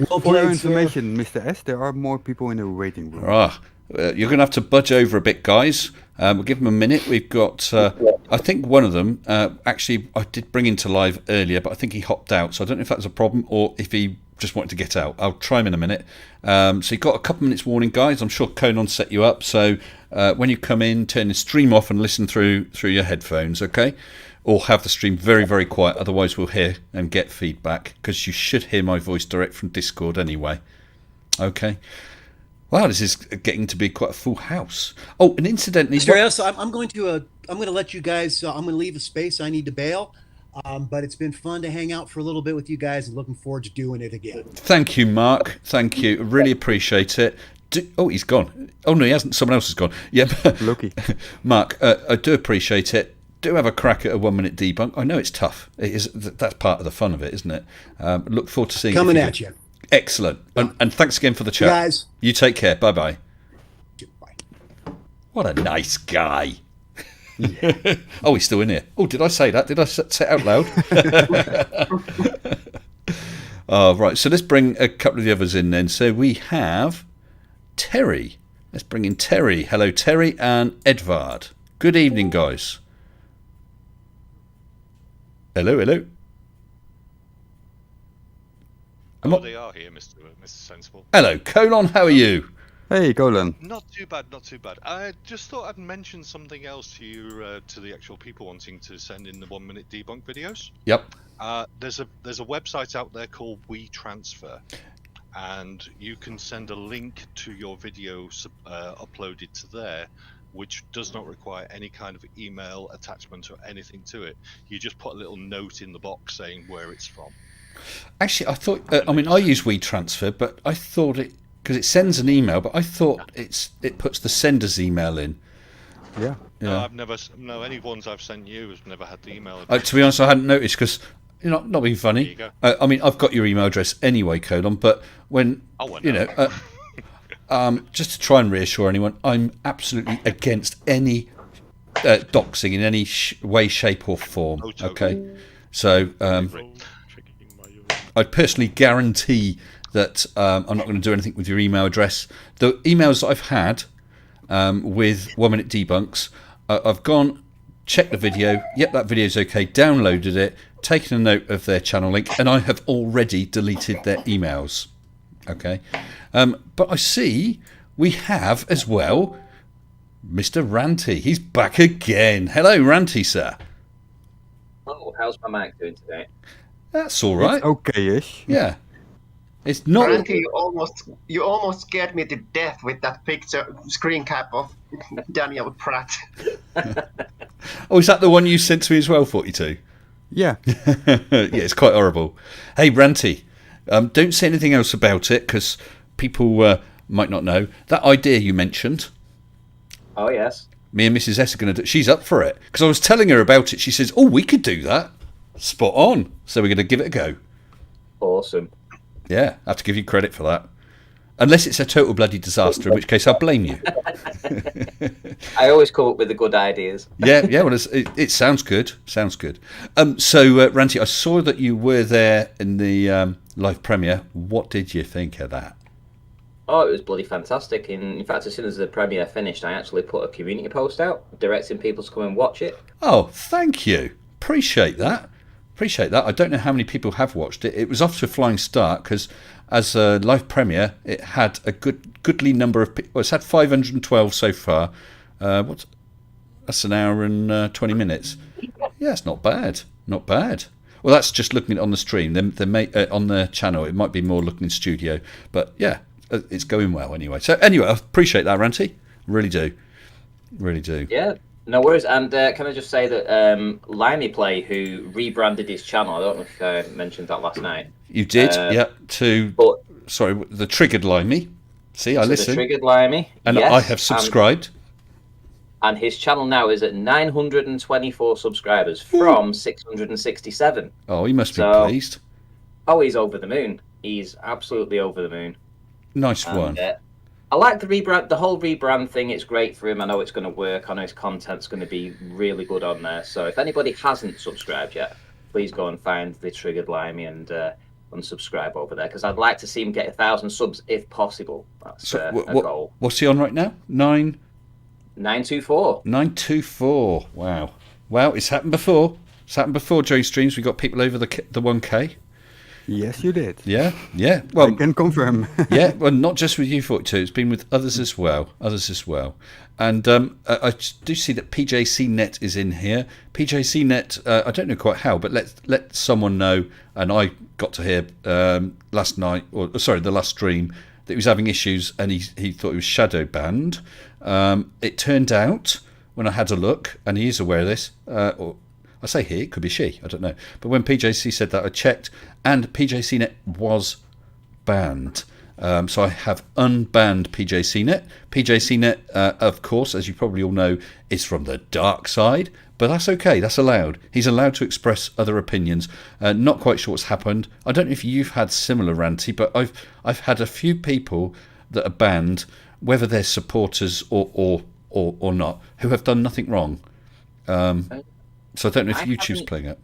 E: Well
B: For your
E: played, sir.
B: information, Mr. S, there are more people in the waiting room.
A: You're going to have to budge over a bit, guys. We'll give them a minute. We've got, I think one of them, actually, I did bring into live earlier, but I think he hopped out. So I don't know if that was a problem or if he just wanted to get out. I'll try him in a minute. So you've got a couple minutes warning, guys. I'm sure Conan set you up. So when you come in, turn the stream off and listen through your headphones, okay? Or have the stream very, very quiet. Otherwise, we'll hear and get feedback because you should hear my voice direct from Discord anyway. Okay. Wow, this is getting to be quite a full house. Oh, and incidentally,
E: Mr. S, I'm going to let you guys. I'm going to leave the space. I need to bail. But it's been fun to hang out for a little bit with you guys, and looking forward to doing it again.
A: Thank you, Mark. Thank you. Really appreciate it. He's gone. Oh no, he hasn't. Someone else has gone. Yeah,
B: Lucky.
A: Mark, I do appreciate it. Do have a crack at a 1 minute debunk. I know it's tough. It is. That's part of the fun of it, isn't it? Look forward to seeing
E: Coming
A: it
E: at you.
A: Excellent. And thanks again for the chat.
E: Guys.
A: You take care. Bye-bye.
E: Bye.
A: What a nice guy. Oh, he's still in here. Oh, did I say that? Did I say it out loud? Oh, right. So let's bring a couple of the others in then. So we have Terry. Let's bring in Terry. Hello, Terry and Edvard. Good evening, guys. Hello.
G: Oh, they are here, Mr. Sensible.
A: Hello, Colon. How are you?
B: Hey, Golan.
G: Not too bad. I just thought I'd mention something else to you, to the actual people wanting to send in the 1 minute debunk videos.
A: Yep.
G: There's a website out there called WeTransfer, and you can send a link to your video uploaded to there, which does not require any kind of email attachment or anything to it. You just put a little note in the box saying where it's from.
A: Actually, I thought. I use WeTransfer, but I thought it because it sends an email. But I thought it puts the sender's email in.
B: Yeah.
G: No, any ones I've sent you has never had the email.
A: To be honest, I hadn't noticed because you're not being funny.
G: There you go.
A: I've got your email address anyway, Colon. But when just to try and reassure anyone, I'm absolutely against any doxing in any way, shape, or form.
G: Oh, totally.
A: Okay, so I personally guarantee that I'm not going to do anything with your email address. The emails that I've had with 1 minute debunks, I've gone, checked the video. Yep, that video's okay. Downloaded it, taken a note of their channel link, and I have already deleted their emails. Okay, but I see we have as well Mr. Ranty. He's back again. Hello, Ranty, sir.
H: Oh, how's my mic doing today?
A: That's all right.
B: It's okay-ish.
A: Yeah, it's not.
D: Ranty, you almost scared me to death with that picture screen cap of Daniel Pratt.
A: Oh, is that the one you sent to me as well, 42?
B: Yeah.
A: Yeah, it's quite horrible. Hey, Ranty, don't say anything else about it because people might not know. That idea you mentioned,
H: Oh, yes.
A: me and Mrs. S are going to do. She's up for it because I was telling her about it. She says, "Oh, we could do that." Spot on. So we're going to give it a go.
H: Awesome.
A: Yeah, I have to give you credit for that. Unless it's a total bloody disaster, in which case I'll blame you.
H: I always come up with the good ideas.
A: Yeah. Well, it sounds good. Sounds good. So, Ranty, I saw that you were there in the live premiere. What did you think of that?
H: Oh, it was bloody fantastic. In fact, as soon as the premiere finished, I actually put a community post out directing people to come and watch it.
A: Oh, thank you. Appreciate that. I don't know how many people have watched it. It was off to a flying start because as a live premiere, it had a goodly number of people. Well, it's had 512 so far. That's an hour and 20 minutes. Yeah, it's not bad. Not bad. Well, that's just looking at it on the stream. On the channel, it might be more looking in studio. But yeah, it's going well anyway. So anyway, I appreciate that, Ranty. Really do.
H: Yeah, no worries. And can I just say that Limey Play, who rebranded his channel, I don't know if I mentioned that last night.
A: You did, yeah. The Triggered Limey. See, I listened.
H: The Triggered Limey.
A: And
H: yes,
A: I have subscribed.
H: And his channel now is at 924 subscribers from 667.
A: Oh, he must be pleased.
H: Oh, he's over the moon. He's absolutely over the moon.
A: Nice one.
H: I like the rebrand, the whole rebrand thing. It's great for him. I know it's going to work. I know his content's going to be really good on there. So if anybody hasn't subscribed yet, please go and find the Triggered Limey and unsubscribe over there, because I'd like to see him get 1,000 subs if possible. That's a goal.
A: What's he on right now?
H: 924.
A: 924. Wow. It's happened before. Joey Streams. We got people over the 1K.
B: Yes, you did.
A: Yeah. Well,
B: I can confirm.
A: Yeah, well, not just with you, 42. It's been with others as well. And I do see that PJCnet is in here. PJCnet, I don't know quite how, but let someone know. And I got to hear the last stream, that he was having issues, and he thought he was shadow banned. It turned out, when I had a look, and he is aware of this, or I say he, it could be she, I don't know. But when PJC said that, I checked, and PJCnet was banned. So I have unbanned PJCnet. PJCnet, of course, as you probably all know, is from the dark side, but that's okay, that's allowed. He's allowed to express other opinions. Not quite sure what's happened. I don't know if you've had similar, Ranty, but I've had a few people that are banned, whether they're supporters or not, who have done nothing wrong. So I don't know if YouTube's playing it.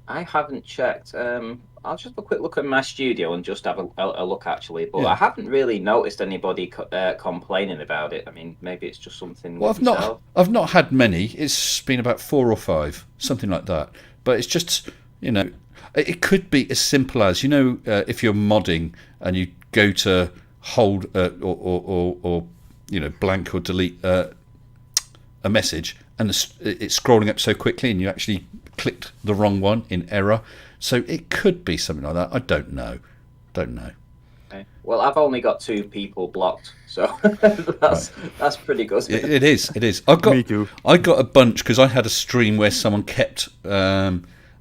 H: I haven't checked. I'll just have a quick look at my studio and just have a look, actually. But I haven't really noticed anybody complaining about it. I mean, maybe it's just something.
A: Well, I've not had many. It's been about 4 or 5, something like that. But it's just, it could be as simple as, if you're modding and you go to hold or blank or delete a message, and it's scrolling up so quickly and you actually clicked the wrong one in error. So it could be something like that. I don't know.
H: Okay. Well, I've only got 2 people blocked, so that's pretty good.
A: It is.
B: Me too.
A: I got a bunch because I had a stream where someone kept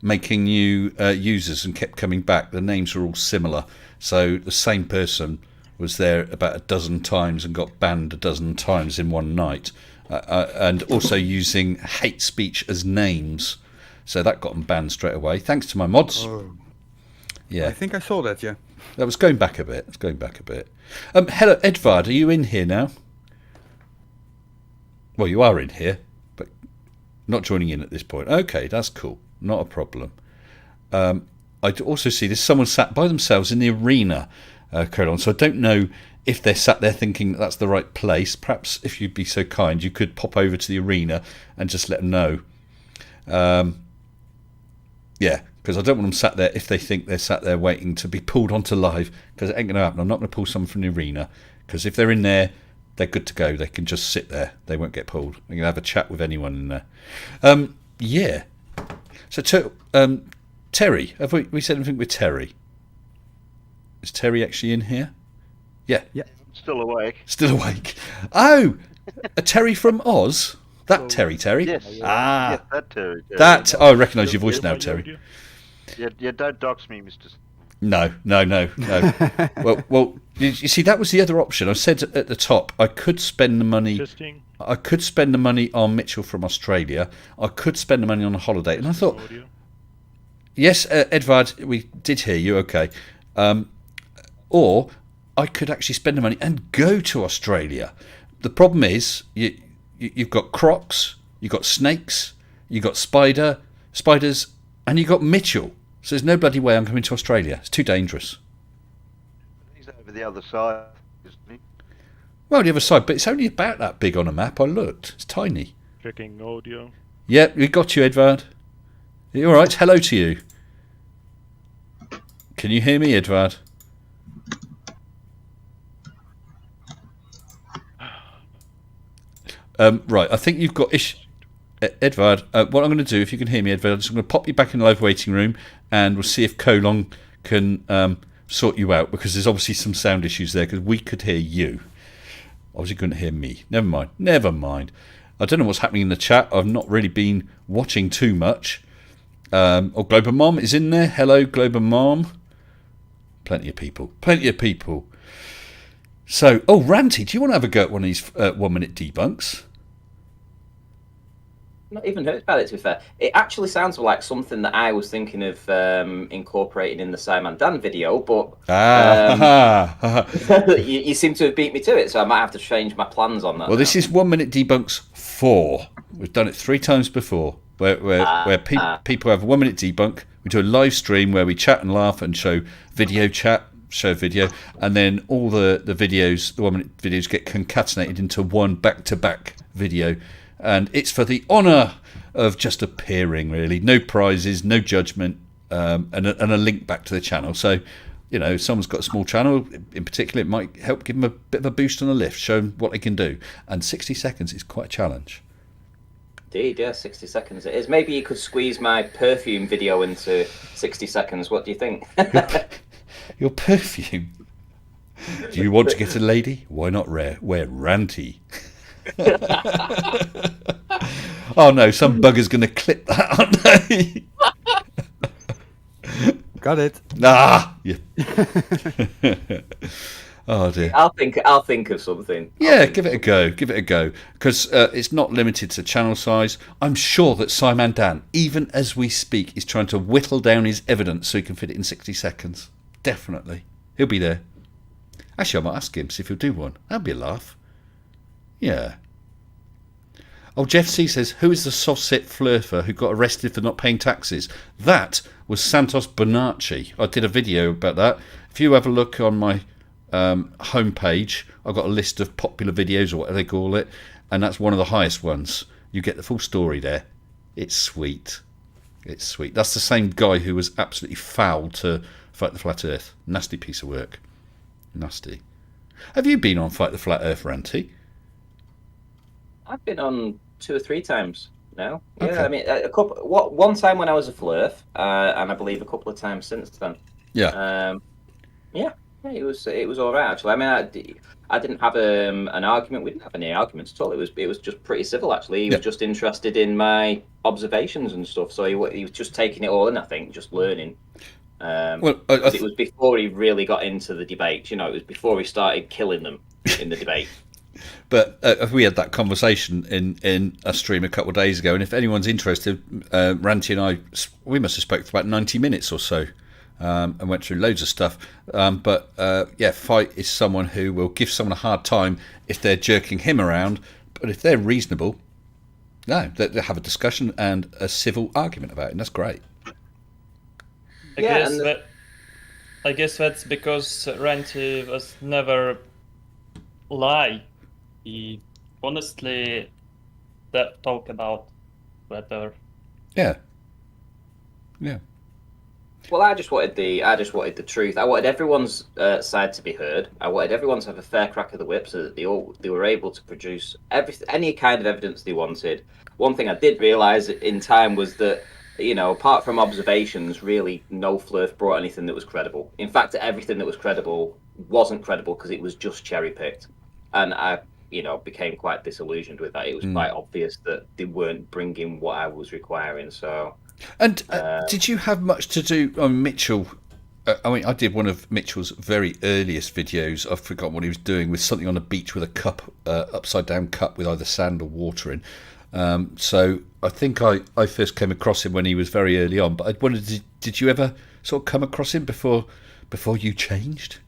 A: making new users and kept coming back. The names were all similar. So the same person was there about a dozen times and got banned a dozen times in one night. And also using hate speech as names. So that got them banned straight away, thanks to my mods.
B: Oh.
A: Yeah.
B: I think I saw that, yeah.
A: That was going back a bit. Hello, Edvard, are you in here now? Well, you are in here, but not joining in at this point. Okay, that's cool. Not a problem. I also see there's someone sat by themselves in the arena, Colon, so I don't know if they're sat there thinking that that's the right place. Perhaps if you'd be so kind, you could pop over to the arena and just let them know. Yeah, because I don't want them sat there if they think they're sat there waiting to be pulled onto live, because it ain't going to happen. I'm not going to pull someone from the arena, because if they're in there, they're good to go. They can just sit there. They won't get pulled. They can have a chat with anyone in there. Yeah. So, Terry, have we said anything with Terry? Is Terry actually in here? Yeah.
I: Still awake.
A: Oh, a Terry from Oz? That Terry? Yes.
I: Yes, that Terry.
A: I recognise your voice now, Terry.
I: Yeah, don't dox me, Mr.
A: No. Well, you see, that was the other option. I said at the top, I could spend the money. I could spend the money on Mitchell from Australia. I could spend the money on a holiday, and I thought, yes, Edvard, we did hear you. Okay, or I could actually spend the money and go to Australia. The problem is, you've got crocs, you've got snakes, you've got spiders, and you've got Mitchell. So there's no bloody way I'm coming to Australia. It's too dangerous.
I: He's over the other side, isn't he?
A: Well, the other side, but it's only about that big on a map. I looked. It's tiny.
J: Checking audio.
A: Yeah, we got you, Edvard. Are you all right? Hello to you. Can you hear me, Edvard? Right, I think you've got Edvard, what I'm going to do, if you can hear me, Edvard, I'm just going to pop you back in the live waiting room, and we'll see if Colon can sort you out, because there's obviously some sound issues there, because we could hear you. Obviously couldn't hear me. Never mind. I don't know what's happening in the chat. I've not really been watching too much. Global Mom is in there. Hello, Global Mom. Plenty of people. So, Ranty, do you want to have a go at one of these 1 minute debunks?
H: Not even heard about it, to be fair. It actually sounds like something that I was thinking of incorporating in the Simon Dan video, but you seem to have beat me to it, so I might have to change my plans on that.
A: Well, this is 1 minute debunks 4. We've done it 3 times before. where people have a 1 minute debunk. We do a live stream where we chat and laugh and show video, and then all the videos, the 1 minute videos, get concatenated into one back-to-back video, and it's for the honour of just appearing, really. No prizes, no judgment, and a link back to the channel. So, you know, if someone's got a small channel in particular, it might help give them a bit of a boost on the lift, show them what they can do. And 60 seconds is quite a challenge.
H: Indeed, yeah, 60 seconds it is. Maybe you could squeeze my perfume video into 60 seconds. What do you think?
A: Your perfume? Do you want to get a lady? Why not wear Ranty? Oh no, some bugger's going to clip that, aren't they?
B: Got it.
A: Ah! Yeah. Oh dear.
H: I'll think of something.
A: Yeah, give it a go. Because it's not limited to channel size. I'm sure that Simon Dan, even as we speak, is trying to whittle down his evidence so he can fit it in 60 seconds. Definitely. He'll be there. Actually, I might ask him, see if he'll do one. That'd be a laugh. Yeah. Oh, Jeff C says, who is the soft-set flirter who got arrested for not paying taxes? That was Santos Bonacci. I did a video about that. If you have a look on my homepage, I've got a list of popular videos, or whatever they call it, and that's one of the highest ones. You get the full story there. It's sweet. It's sweet. That's the same guy who was absolutely foul to Fight the Flat Earth. Nasty piece of work. Nasty. Have you been on Fight the Flat Earth, Ranty?
H: I've been on 2 or 3 times now. Yeah,
A: Okay.
H: I mean, one time when I was a flirf, and I believe a couple of times since then.
A: Yeah.
H: Yeah, it was all right actually. I mean, I didn't have an argument. We didn't have any arguments at all. It was just pretty civil actually. He was just interested in my observations and stuff. So he was just taking it all in. I think just learning.
A: Well,
H: it was before he really got into the debate. You know, it was before he started killing them in the debate.
A: But we had that conversation in a stream a couple of days ago, and if anyone's interested, Ranty and I, we must have spoke for about 90 minutes or so, and went through loads of stuff. Fight is someone who will give someone a hard time if they're jerking him around, but if they're reasonable, no, they have a discussion and a civil argument about it, and that's great.
C: I guess that's because Ranty was never lie. He honestly talk about whether.
A: Yeah.
H: Well, I just wanted the truth. I wanted everyone's side to be heard. I wanted everyone to have a fair crack of the whip, so that they were able to produce any kind of evidence they wanted. One thing I did realise in time was that, you know, apart from observations, really no flirf brought anything that was credible. In fact, everything that was credible wasn't credible because it was just cherry picked, and I, you know, became quite disillusioned with that. It was quite obvious that they weren't bringing what I was requiring. So.
A: And did you have much to do on Mitchell? I did one of Mitchell's very earliest videos. I've forgotten what he was doing, with something on a beach with a cup, upside down cup with either sand or water in. So I think I first came across him when he was very early on. But I wondered, did you ever sort of come across him before you changed?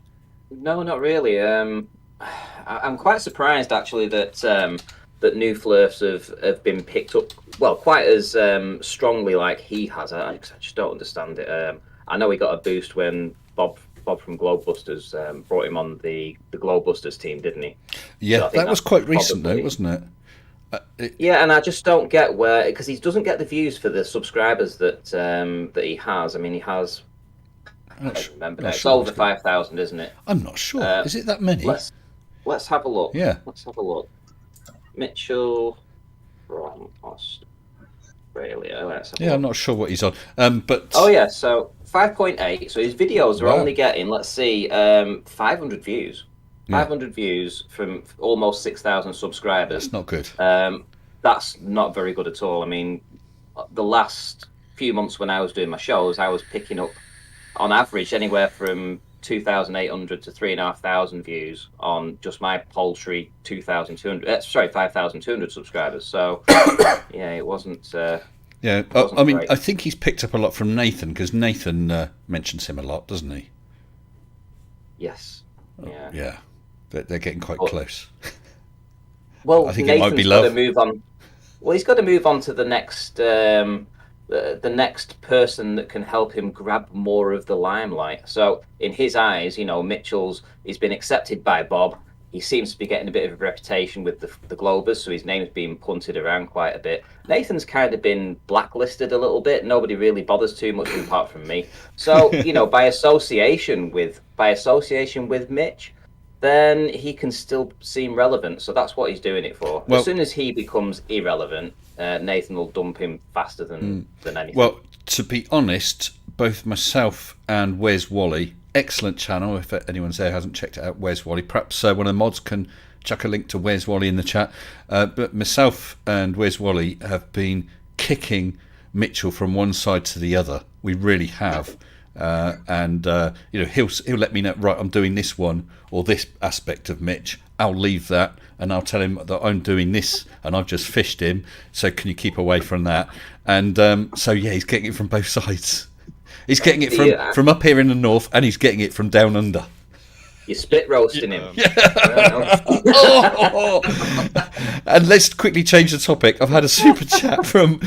H: No, not really. I'm quite surprised actually that new flirfs have been picked up, well, quite as strongly like he has. I just don't understand it. I know he got a boost when Bob from Globebusters brought him on the Globebusters team, didn't he?
A: Yeah,
H: so
A: that was quite recent though, wasn't it?
H: Yeah, and I just don't get where, because he doesn't get the views for the subscribers that he has. I mean, he has. I don't remember now. It's over 5,000, isn't it?
A: I'm not sure. Is it that many?
H: Let's have a look.
A: Yeah.
H: Let's have a look. Mitchell from Australia.
A: I'm not sure what he's on. But
H: oh yeah, so 5.8. So his videos are only getting, let's see, 500 views. 500 views from almost 6,000 subscribers.
A: That's not good.
H: That's not very good at all. I mean, the last few months when I was doing my shows, I was picking up, on average, anywhere from 2,800 to 3,500 views on just my paltry 5,200 subscribers. So, yeah, it wasn't.
A: I mean, great. I think he's picked up a lot from Nathan, because Nathan mentions him a lot, doesn't he?
H: Yes. Yeah.
A: Yeah. They're getting quite close.
H: Well,
A: I think
H: Nathan's
A: it might be love.
H: Got to move on. Well, he's got to move on to the next person that can help him grab more of the limelight. So in his eyes, he's been accepted by Bob. He seems to be getting a bit of a reputation with the Globers, so his name's being punted around quite a bit. Nathan's kind of been blacklisted a little bit. Nobody really bothers too much apart from me. So, by association with Mitch, then he can still seem relevant. So that's what he's doing it for. Well, as soon as he becomes irrelevant, Nathan will dump him faster than anything.
A: Well, to be honest, both myself and Where's Wally, excellent channel. If anyone's there hasn't checked it out, Where's Wally, perhaps one of the mods can chuck a link to Where's Wally in the chat. But myself and Where's Wally have been kicking Mitchell from one side to the other. We really have. And he'll let me know, right, I'm doing this one or this aspect of Mitch. I'll leave that and I'll tell him that I'm doing this and I've just fished him, so can you keep away from that? And he's getting it from both sides. He's getting it from up here in the north, and he's getting it from down under.
H: You're spit roasting him.
A: And let's quickly change the topic. I've had a super chat from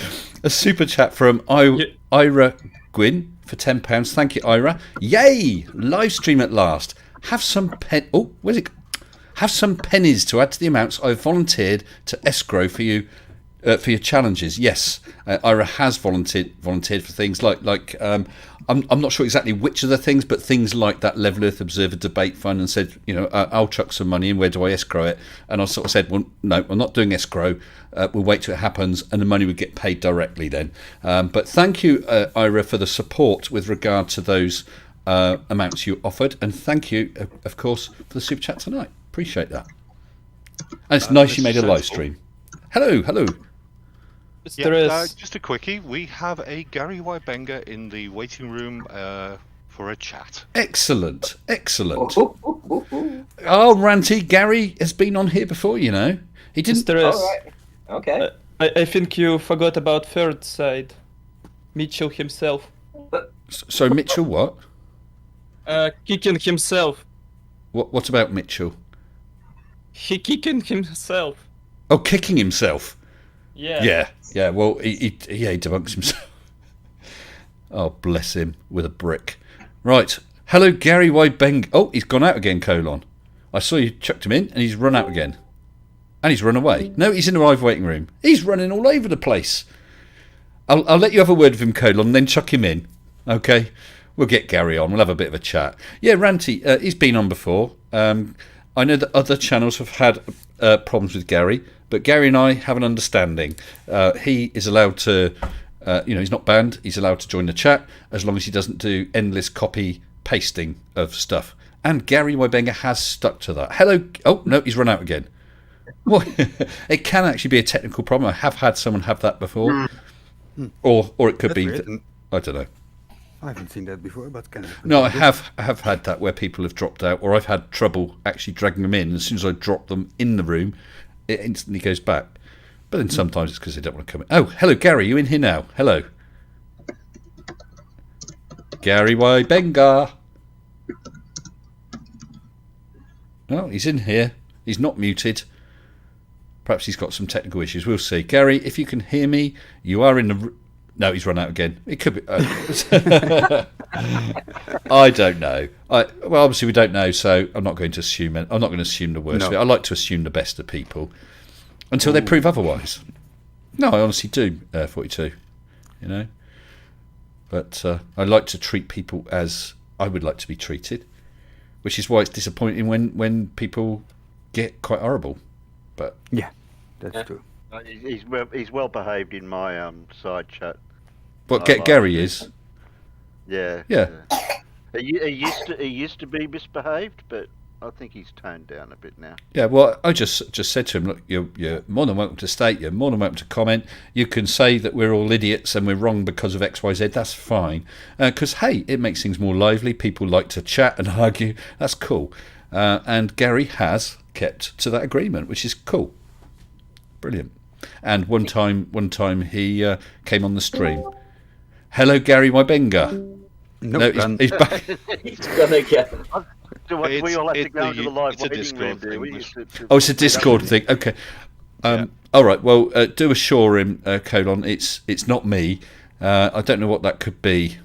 A: Ira Gwyn for £10. Thank you, Ira. Yay! Live stream at last. Have some Have some pennies to add to the amounts I've volunteered to escrow for you. For your challenges, yes, Ira has volunteered for things like I'm not sure exactly which of the things, but things like that Level Earth Observer debate fund, and said, I'll chuck some money in. Where do I escrow it? And I sort of said, well, no, I'm not doing escrow. We'll wait till it happens, and the money would get paid directly then. But thank you, Ira, for the support with regard to those amounts you offered, and thank you, of course, for the super chat tonight. Appreciate that. And it's nice you made a live stream. Hello.
G: Just a quickie. We have a Gary Wybenga in the waiting room for a chat.
A: Excellent. Oh, Ranty, Gary has been on here before, He didn't.
H: Right. Okay.
C: I think you forgot about third side. Mitchell himself.
A: So Mitchell what?
C: Kicking himself.
A: What about Mitchell?
C: He kicking himself.
A: Oh, kicking himself.
C: Yeah.
A: Well, he debunks himself. Oh, bless him, with a brick. Right. Hello, Gary Wybeng. Oh, he's gone out again, Colon. I saw you chucked him in, and he's run out again. And he's run away. No, he's in the live waiting room. He's running all over the place. I'll let you have a word with him, Colon, and then chuck him in. Okay? We'll get Gary on. We'll have a bit of a chat. Yeah, Ranty, he's been on before. I know that other channels have had problems with Gary, but Gary and I have an understanding. He is allowed to, he's not banned. He's allowed to join the chat as long as he doesn't do endless copy pasting of stuff. And Gary Wybenga has stuck to that. Hello. Oh, no, he's run out again. Well, it can actually be a technical problem. I have had someone have that before. Or it could be, I don't know.
B: I haven't seen that before, but can happen.
A: No, I have had that where people have dropped out, or I've had trouble actually dragging them in. As soon as I drop them in the room, it instantly goes back. But then sometimes it's because they don't want to come in. Oh, hello, Gary. You in here now? Hello. Gary Wybenga. Oh, he's in here. He's not muted. Perhaps he's got some technical issues. We'll see. Gary, if you can hear me, you are in the... No, he's run out again. It could be... I don't know. Well, obviously we don't know, so I'm not going to assume the worst of it. I like to assume the best of people until they prove otherwise. No, I honestly do, 42. But I like to treat people as I would like to be treated, which is why it's disappointing when people get quite horrible. But
B: yeah, that's true.
I: He's well behaved in my side chat.
A: But Gary is.
I: Yeah.
A: Yeah.
I: He used to be misbehaved, but I think he's toned down a bit now.
A: Yeah, well, I just said to him, look, you're more than welcome to state, you're more than welcome to comment. You can say that we're all idiots and we're wrong because of X, Y, Z. That's fine. Because, hey, it makes things more lively. People like to chat and argue. That's cool. And Gary has kept to that agreement, which is cool. Brilliant. And one time he came on the stream. Hello, Gary Wybenga.
B: No,
A: he's back.
H: He's gonna get...
I: We all have to go to the live
G: it's a
I: waiting room,
G: Discord
I: do we?
A: Oh, it's a Discord thing. Okay. All right. Well, do assure him, Colon. It's not me. I don't know what that could be.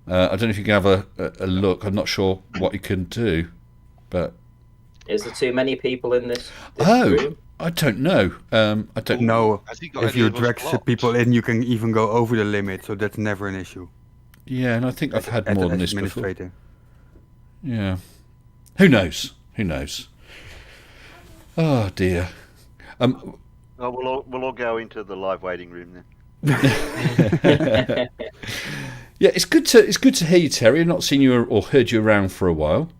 A: I don't know if you can have a look. I'm not sure what you can do, but
H: Is there too many people in this
A: oh,
H: room?
A: I don't know. I don't
B: No,
G: Has he got
B: if
G: any
B: you
G: of us
B: drag
G: blocked?
B: people in, you can even go over the limit, so that's never an issue.
A: Yeah, and I think I've had
B: As
A: more
B: an
A: than this before.
B: administrator.
A: Yeah. Who knows? Who knows? Oh dear.
I: Oh, we'll all go into the live waiting room then.
A: Yeah, it's good to hear you, Terry. I've not seen you or heard you around for a while.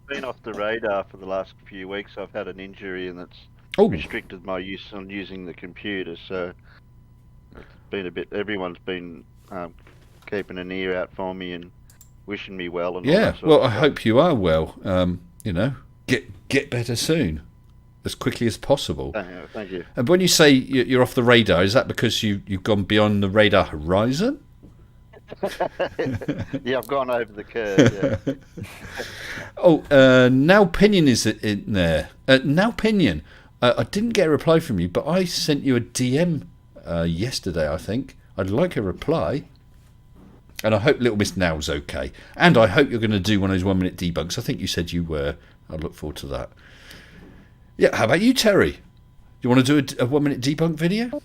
I: Been off the radar for the last few weeks. I've had an injury and it's
A: Oh,
I: restricted my use on using the computer. So it's been a bit. Everyone's been keeping an ear out for me and wishing me well. And all
A: yeah.
I: that sort
A: Well,
I: of
A: I
I: stuff.
A: hope you are well. You know, get better soon, as quickly as possible.
I: Thank you.
A: And when you say you're off the radar, is that because you've gone beyond the radar horizon?
I: Yeah, I've gone over the curve. Yeah.
A: Oh, Now Pinion is in there. Now Pinion, I didn't get a reply from you, but I sent you a DM yesterday, I think. I'd like a reply. And I hope Little Miss Now's okay. And I hope you're going to do one of those 1 minute debunks. I think you said you were. I look forward to that. Yeah, how about you, Terry? You want to do a 1 minute debunk video?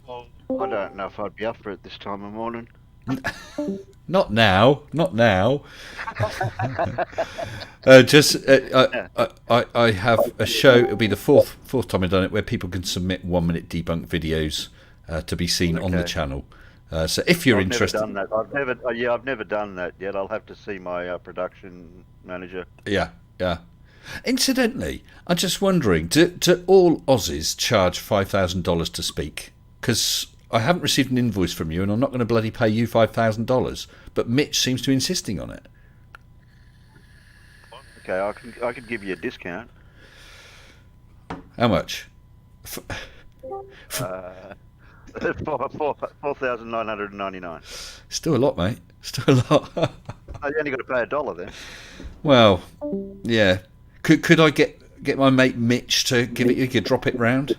I: I don't know if I'd be up for it this time of morning.
A: Not now. Not now. I have a show. It'll be the fourth time I've done it, where people can submit 1 minute debunk videos to be seen on the
I: Okay.
A: channel. So if you're
I: I've
A: interested,
I: never done that. I've never done that yet. I'll have to see my production manager.
A: yeah. Incidentally, I'm just wondering, do all Aussies charge $5,000 to speak? Because I haven't received an invoice from you, and I'm not going to bloody pay you $5,000. But Mitch seems to be insisting on it.
I: Okay, I could give you a discount.
A: How much?
I: 4,999.
A: Still a lot, mate. Still a lot.
I: Oh, you only got to pay $1 then.
A: Well, yeah. Could I get my mate Mitch to give it? You could drop it round.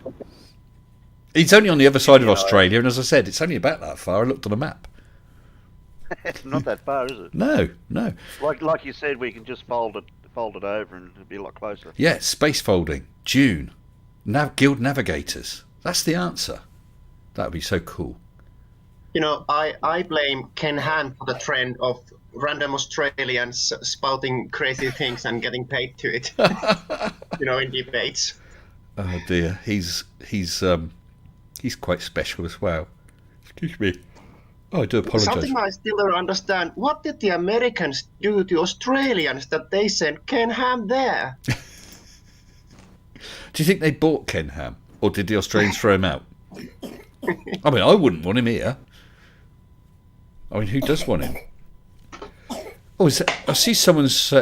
A: He's only on the other side of Australia, and as I said, it's only about that far. I looked on a map.
I: It's not that far, is it?
A: No.
I: Like you said, we can just fold it over, and it'll be a lot closer.
A: Yeah, space folding. June. Guild Navigators. That's the answer. That would be so cool.
D: You know, I blame Ken Ham for the trend of random Australians spouting crazy things and getting paid to it. You know, in debates.
A: Oh dear, he's quite special as well. Excuse me. Oh, I do apologise.
D: Something I still don't understand. What did the Americans do to Australians that they sent Ken Ham there?
A: Do you think they bought Ken Ham, or did the Australians throw him out? I mean, I wouldn't want him here. I mean, who does want him? Oh, I see someone's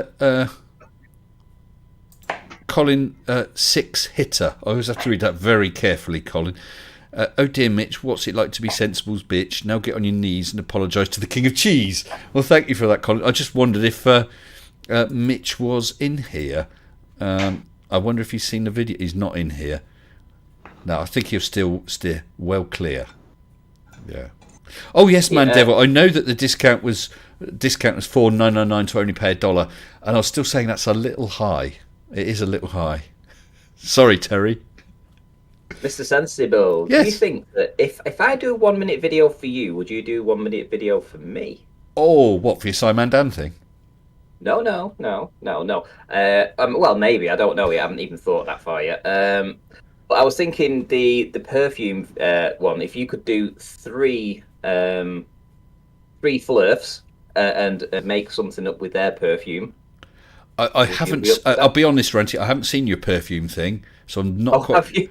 A: Colin 6 hitter. I always have to read that very carefully, Colin. Oh dear, Mitch, what's it like to be Sensible's bitch? Now get on your knees and apologise to the King of Cheese. Well, thank you for that, Colin. I just wondered if Mitch was in here. I wonder if he's seen the video. He's not in here. No, I think he'll still steer well clear. Yeah. Oh yes, Man Devil. I know that the discount was $4.999 to only pay $1, and I was still saying that's a little high. It is a little high. Sorry, Terry.
H: Mr. Sensible,
A: Yes.
H: do you think that if I do a 1 minute video for you, would you do a 1 minute video for me?
A: Oh, what, for your Simon Dan thing?
H: No. Well, maybe, I don't know yet. I haven't even thought that far yet. But I was thinking the perfume one. If you could do three flirts and make something up with their perfume.
A: I haven't. I'll be honest, Ranty. I haven't seen your perfume thing, so I'm not quite.
H: Have you?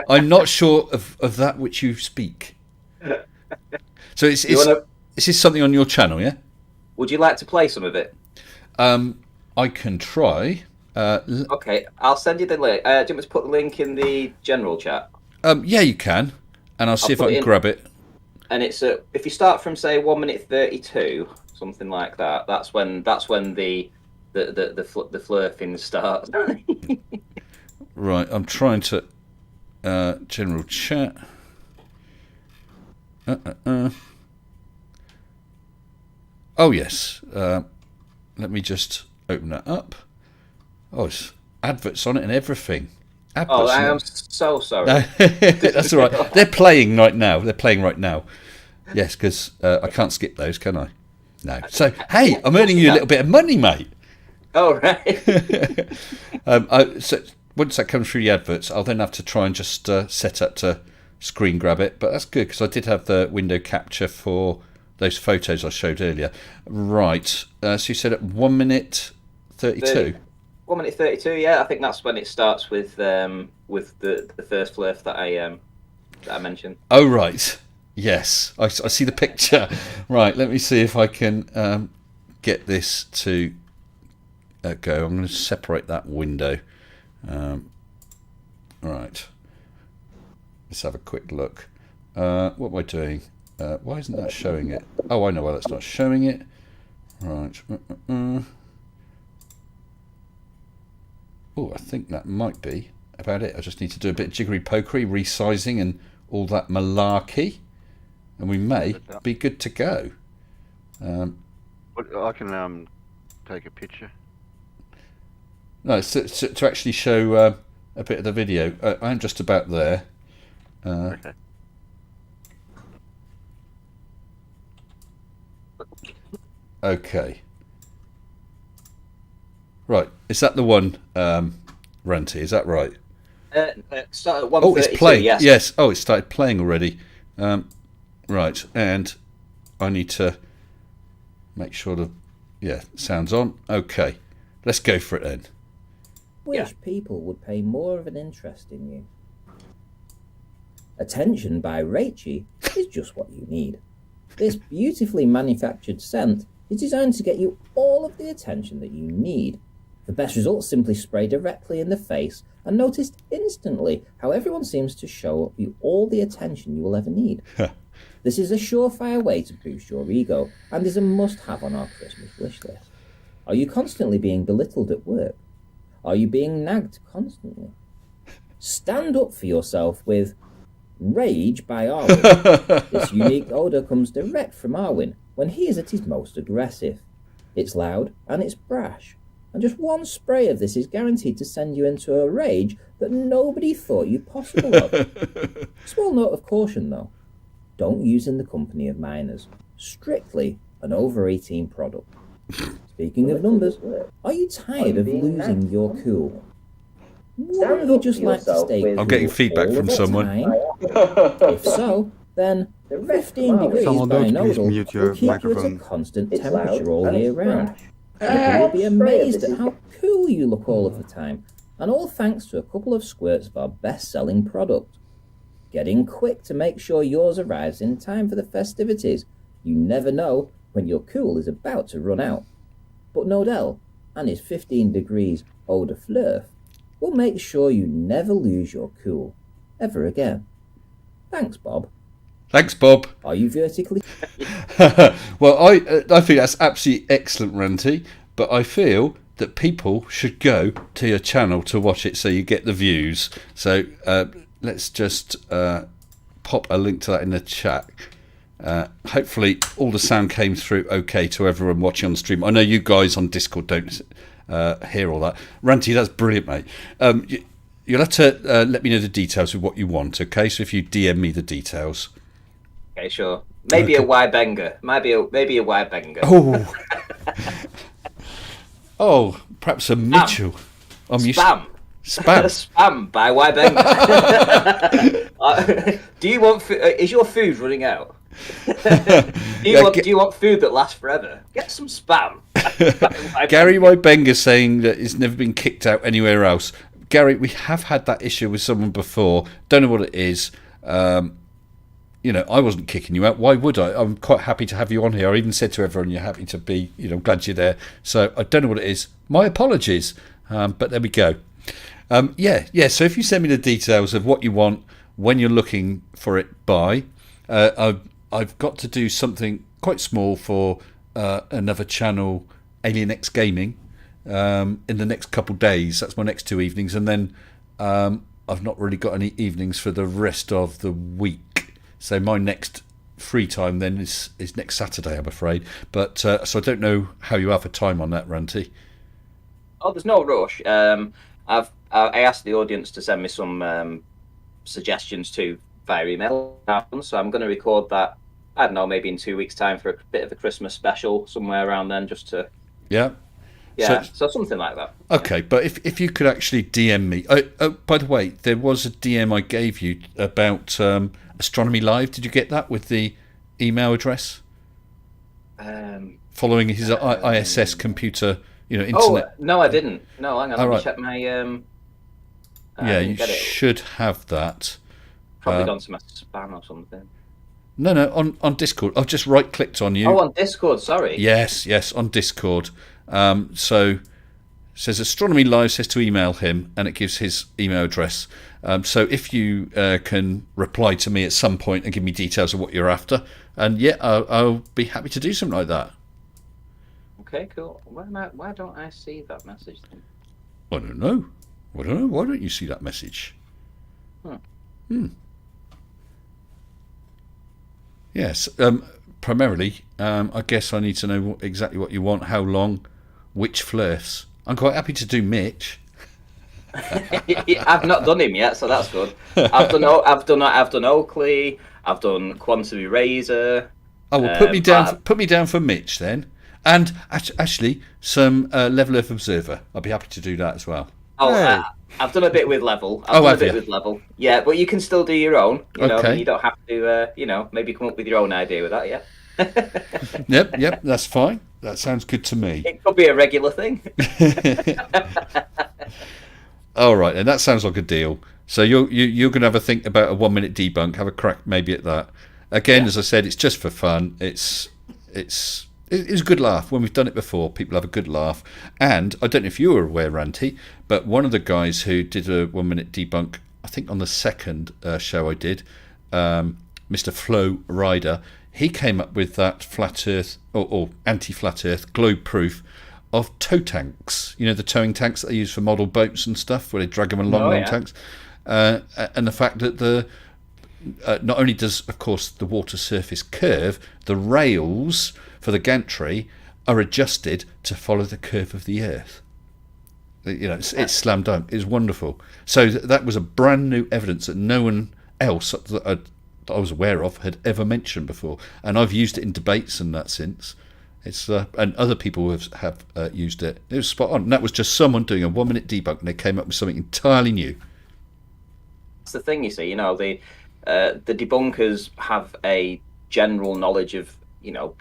A: I'm not sure of that which you speak. So is this something on your channel? Yeah.
H: Would you like to play some of it?
A: I can try.
H: Okay, I'll send you the link. Do you want me to put the link in the general chat?
A: Yeah, you can, and I'll see if
H: put
A: I
H: it
A: can
H: in.
A: grab it.
H: And it's if you start from say 1 minute 32, something like that. That's when the flirting starts.
A: Right, I'm trying to general chat. Oh yes. Let me just open that up. Oh, it's adverts on it and everything. Adverts
H: Oh, I
A: on
H: am
A: it.
H: so sorry.
A: No, that's all right. They're playing right now. Yes, because I can't skip those, can I? No. So, hey, I'm earning you a little bit of money, mate.
H: Oh, right.
A: So once that comes through the adverts, I'll then have to try and just set up to screen grab it. But that's good, because I did have the window capture for those photos I showed earlier. Right. So you said at 1 minute 32?
H: 1 minute 32, yeah. I think that's when it starts with the first flurf that I mentioned.
A: Oh, right. Yes, I see the picture. Right, let me see if I can get this to go. I'm going to separate that window. Right. Let's have a quick look. What am I doing? Why isn't that showing it? Oh, I know why that's not showing it. Right. Oh, I think that might be about it. I just need to do a bit of jiggery-pokery, resizing and all that malarkey. And we may be good to go.
I: I can take a picture.
A: No, it's to actually show a bit of the video. I'm just about there.
I: Okay.
A: Okay. Right, is that the one, Ranty? Is that right?
H: Start at 1:32,
A: Oh, it's playing.
H: yes.
A: Yes. Oh, it started playing already. Right, and I need to make sure the sound's on. Okay, let's go for it then.
J: Wish people would pay more of an interest in you. Attention by Rachie is just what you need. This beautifully manufactured scent is designed to get you all of the attention that you need. The best results simply spray directly in the face and notice instantly how everyone seems to show you all the attention you will ever need. This is a surefire way to boost your ego and is a must-have on our Christmas wish list. Are you constantly being belittled at work? Are you being nagged constantly? Stand up for yourself with Rage by Arwen. This unique odour comes direct from Arwen when he is at his most aggressive. It's loud and it's brash, and just one spray of this is guaranteed to send you into a rage that nobody thought you possible of. Small note of caution though. Don't use in the company of minors. Strictly an over 18 product. Speaking of numbers, are you tired of losing your cool? Wouldn't you just like to stay cool?
A: I'm getting feedback
J: all
A: from
J: the
A: someone.
J: time? If so, then 15 degrees
B: Someone
J: by
B: don't please
J: nodal
B: mute your
J: will keep you at a
B: microphone.
J: constant temperature all year round. People will be amazed at how cool you look all of the time, and all thanks to a couple of squirts of our best-selling product. Get in quick to make sure yours arrives in time for the festivities. You never know when your cool is about to run out. But Nodell and his 15 degrees eau de fleur will make sure you never lose your cool ever again. Thanks, Bob.
A: Thanks, Bob.
J: Are you vertically?
A: Well, I think that's absolutely excellent, Ranty. But I feel that people should go to your channel to watch it so you get the views. So let's just pop a link to that in the chat. Hopefully all the sound came through okay to everyone watching on the stream. I know you guys on Discord don't hear all that. Ranty, that's brilliant, mate. You'll have to let me know the details of what you want, okay? So if you DM me the details.
H: Okay, sure. Maybe a Y-Banger. Maybe a Y-Banger.
A: Oh. Oh, perhaps a Mitchell.
H: Spam.
A: Spam.
H: Spam by Y-Banger. Do you want... is your food running out? Do you want food that lasts forever? Get some spam.
A: Gary Wybenga saying that he's never been kicked out anywhere else. Gary, we have had that issue with someone before. Don't know what it is. I wasn't kicking you out. Why would I? I'm quite happy to have you on here. I even said to everyone, you're happy to be, glad you're there. So I don't know what it is. My apologies. But there we go. So if you send me the details of what you want, when you're looking for it by, I've got to do something quite small for another channel, Alien X Gaming, in the next couple of days. That's my next 2 evenings. And then I've not really got any evenings for the rest of the week. So my next free time then is next Saturday, I'm afraid. But so I don't know how you are for time on that, Ranty.
H: Oh, there's no rush. I asked the audience to send me some suggestions too via email, so I'm going to record that. I don't know, maybe in 2 weeks' time for a bit of a Christmas special somewhere around then, just to
A: Yeah.
H: So something like that.
A: Okay, but if you could actually DM me. Oh, by the way, there was a DM I gave you about Astronomy Live. Did you get that with the email address? Following his ISS computer, internet.
H: Oh no, I didn't. No, hang on. Let me
A: right.
H: check my.
A: Yeah, you should have that.
H: Probably gone to my spam or something.
A: No, on Discord. I've just right-clicked on you.
H: Oh, on Discord. Sorry.
A: Yes, on Discord. So it says Astronomy Live says to email him, and it gives his email address. So if you can reply to me at some point and give me details of what you're after, and yeah, I'll be happy to do something like that.
H: Okay, cool. Why don't I see that message then?
A: I don't know. Why don't you see that message? Yes. Primarily, I guess I need to know exactly what you want, how long, which flirts. I'm quite happy to do Mitch.
H: I've not done him yet, so that's good. I've done Oakley. I've done Quantum Eraser.
A: Oh well, put me down for Mitch then, and actually some Level Earth Observer. I'll be happy to do that as well.
H: Oh, I've done a bit with Level. With Level. Yeah, but you can still do your own.
A: Okay.
H: You don't have to. Maybe come up with your own idea with that. Yeah.
A: Yep, that's fine. That sounds good to me.
H: It could be a regular thing.
A: All right, and that sounds like a deal. So you're going to have a think about a 1 minute debunk. Have a crack maybe at that. Again, as I said, it's just for fun. It's a good laugh. When we've done it before, people have a good laugh. And I don't know if you were aware, Ranty, but one of the guys who did a 1 minute debunk, I think on the second show I did, Mr. Flo Rider, he came up with that flat Earth or anti-flat Earth globe proof of tow tanks. You know, the towing tanks that they use for model boats and stuff, where they drag them along long tanks. And the fact that not only does, of course, the water surface curve, the rails for the gantry are adjusted to follow the curve of the Earth. It's slam dunk. It's wonderful. So that was a brand new evidence that no one else that I was aware of had ever mentioned before, and I've used it in debates and that since. It's and other people have used it. It was spot on. And that was just someone doing a 1 minute debunk, and they came up with something entirely new.
H: That's the thing, you see. The debunkers have a general knowledge of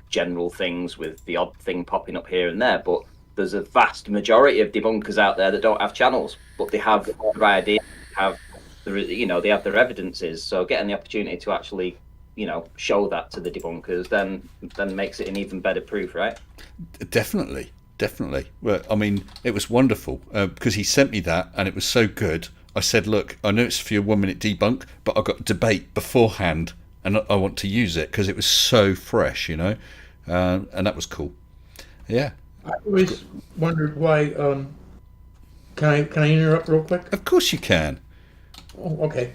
H: general things, with the odd thing popping up here and there, but there's a vast majority of debunkers out there that don't have channels, but they have their ideas, they have their evidences. So getting the opportunity to actually show that to the debunkers then makes it an even better proof, right? Definitely.
A: Well, I mean, it was wonderful because he sent me that and it was so good. I said, look, I know it's for your 1 minute debunk, but I've got a debate beforehand and I want to use it because it was so fresh, and that was cool. Yeah.
F: I always wondered why. Can I interrupt real quick?
A: Of course you can.
F: Oh, okay.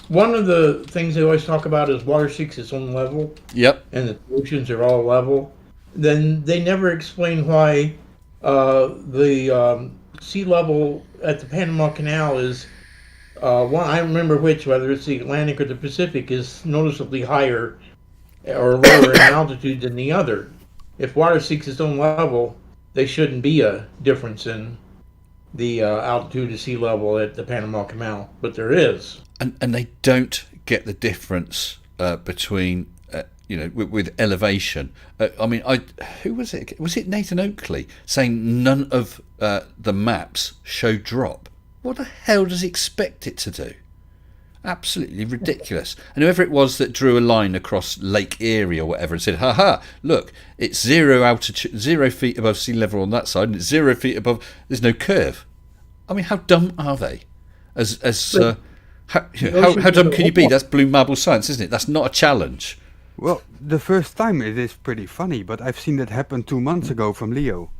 F: One of the things they always talk about is water seeks its own level.
A: Yep.
F: And the oceans are all level. Then they never explain why the sea level at the Panama Canal is one. I don't remember whether it's the Atlantic or the Pacific, is noticeably higher or lower in altitude than the other. If water seeks its own level, there shouldn't be a difference in the altitude of sea level at the Panama Canal, but there is.
A: And they don't get the difference between with elevation. Who was it? Was it Nathan Oakley saying none of the maps show drop? What the hell does he expect it to do? Absolutely ridiculous. And whoever it was that drew a line across Lake Erie or whatever and said, "Ha, look, it's 0 feet above sea level on that side, and it's 0 feet above. There's no curve." I mean, how dumb are they? How dumb can you be? That's blue marble science, isn't it? That's not a challenge.
B: Well, the first time it is pretty funny, but I've seen that happen 2 months ago from Leo.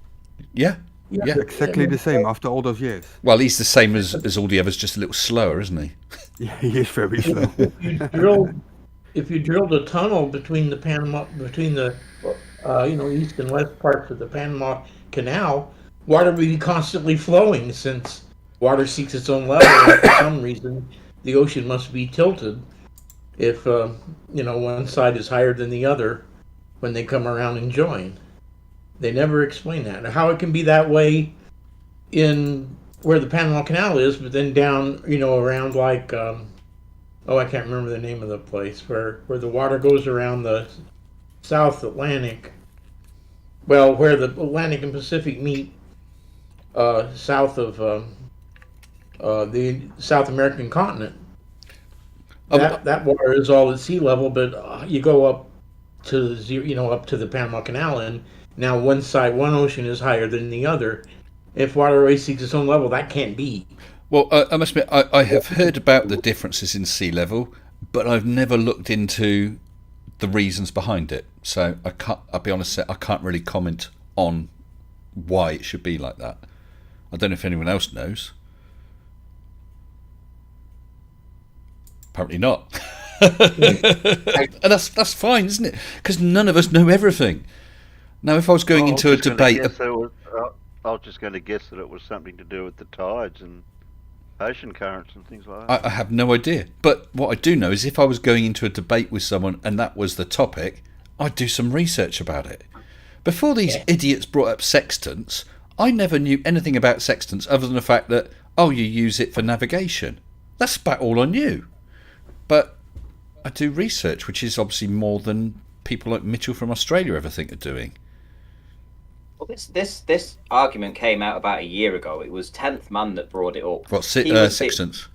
A: Yeah. Yeah.
B: Exactly the same after all those years.
A: Well, he's the same as all the others, just a little slower, isn't he?
B: Yeah, he is very slow.
F: If you drilled a tunnel between the east and west parts of the Panama Canal, water would be constantly flowing since water seeks its own level. And for some reason, the ocean must be tilted if one side is higher than the other when they come around and join. They never explain that. How it can be that way in where the Panama Canal is, but then down, around like, I can't remember the name of the place, where the water goes around the South Atlantic. Well, where the Atlantic and Pacific meet south of the South American continent. That water is all at sea level, but you go up to up to the Panama Canal, and now one ocean is higher than the other. If water always seeks its own level, that can't be.
A: Well, I must admit, I have heard about the differences in sea level, but I've never looked into the reasons behind it. So I'll be honest, I can't really comment on why it should be like that. I don't know if anyone else knows. Apparently not. And that's fine, isn't it? Because none of us know everything. Now, if I was going into a debate...
I: I was just going to guess that it was something to do with the tides and ocean currents and things like that.
A: I have no idea. But what I do know is if I was going into a debate with someone and that was the topic, I'd do some research about it. Before these idiots brought up sextants, I never knew anything about sextants other than the fact that, you use it for navigation. That's about all I knew. But I do research, which is obviously more than people like Mitchell from Australia ever think of doing.
H: Well, this argument came out about a year ago. It was 10th Man that brought it up.
A: What, sextants?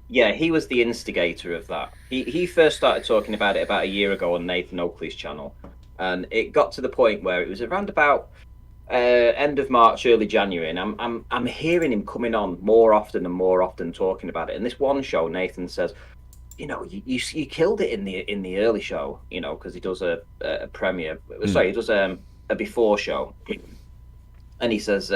H: Yeah, he was the instigator of that. He first started talking about it about a year ago on Nathan Oakley's channel, and it got to the point where it was around about end of March, early January, and I'm hearing him coming on more often and more often talking about it. In this one show, Nathan says, you killed it in the early show, because he does a premiere. Sorry, he does a before show. And he says,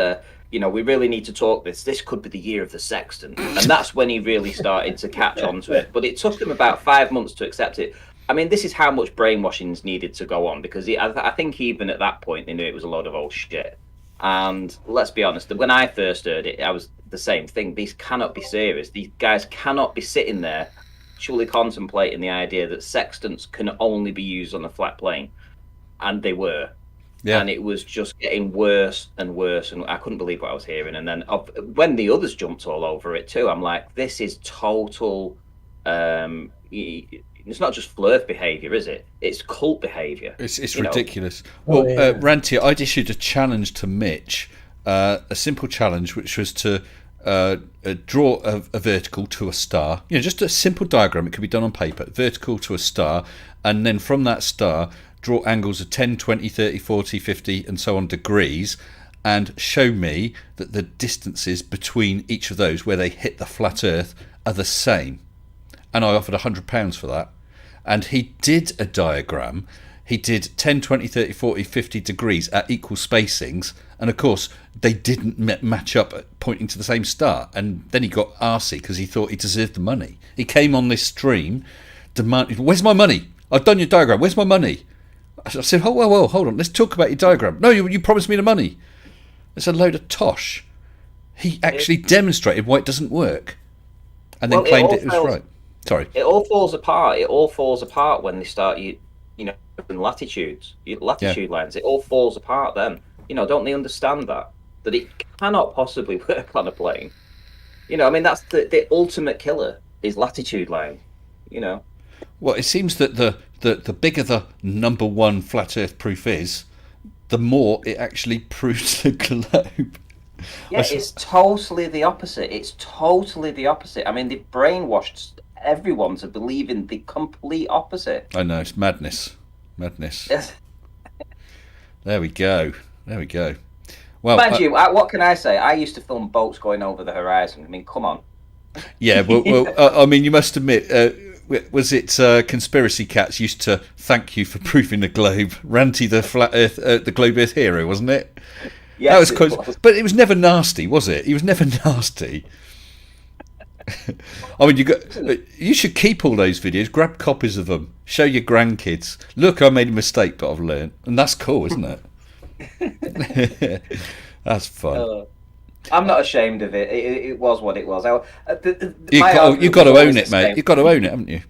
H: we really need to talk this. This could be the year of the sextant. And that's when he really started to catch on to it. But it took him about 5 months to accept it. I mean, this is how much brainwashing's needed to go on, because I think even at that point, they knew it was a load of old shit. And let's be honest, when I first heard it, I was the same thing. These cannot be serious. These guys cannot be sitting there truly contemplating the idea that sextants can only be used on a flat plane. And they were. Yeah. And it was just getting worse and worse, and I couldn't believe what I was hearing. And then when the others jumped all over it too, I'm like, this is total... it's not just flirt behaviour, is it? It's cult behaviour.
A: It's ridiculous. Well, Ranty, I'd issued a challenge to Mitch, a simple challenge, which was to draw a vertical to a star. Just a simple diagram. It could be done on paper. Vertical to a star, and then from that star... draw angles of 10, 20, 30, 40, 50, and so on degrees, and show me that the distances between each of those where they hit the flat Earth are the same. And I offered £100 for that. And he did a diagram. He did 10, 20, 30, 40, 50 degrees at equal spacings. And of course, they didn't match up pointing to the same star. And then he got arsey because he thought he deserved the money. He came on this stream demanding, "Where's my money? I've done your diagram. Where's my money?" I said, well, hold on. Let's talk about your diagram. No, you promised me the money. It's a load of tosh. He actually demonstrated why it doesn't work, and then claimed it was right. Sorry.
H: It all falls apart. It all falls apart when they start, latitudes, latitude lines. It all falls apart then. Don't they understand that it cannot possibly work on a plane? That's the ultimate killer is latitude line.
A: Well, it seems that the bigger the number one flat Earth proof is, the more it actually proves the globe.
H: Yeah, it's totally the opposite. It's totally the opposite. I mean, they've brainwashed everyone to believe in the complete opposite.
A: I know, it's madness.
H: Yes.
A: There we go. Well,
H: mind you, what can I say? I used to film boats going over the horizon. I mean, come on.
A: Yeah, well, I mean, you must admit, was it Conspiracy Cats used to thank you for proving the globe? Ranty, the flat Earth, the globe Earth hero, wasn't it?
H: Yes,
A: that was
H: it
A: quite,
H: was.
A: but it was never nasty, was it? He was never nasty. I mean, you should keep all those videos, grab copies of them, show your grandkids. Look, I made a mistake, but I've learned, and that's cool, isn't it? That's fun.
H: I'm not ashamed of it. It was what it was.
A: You've got to own it, mate. You've got to own it, haven't you?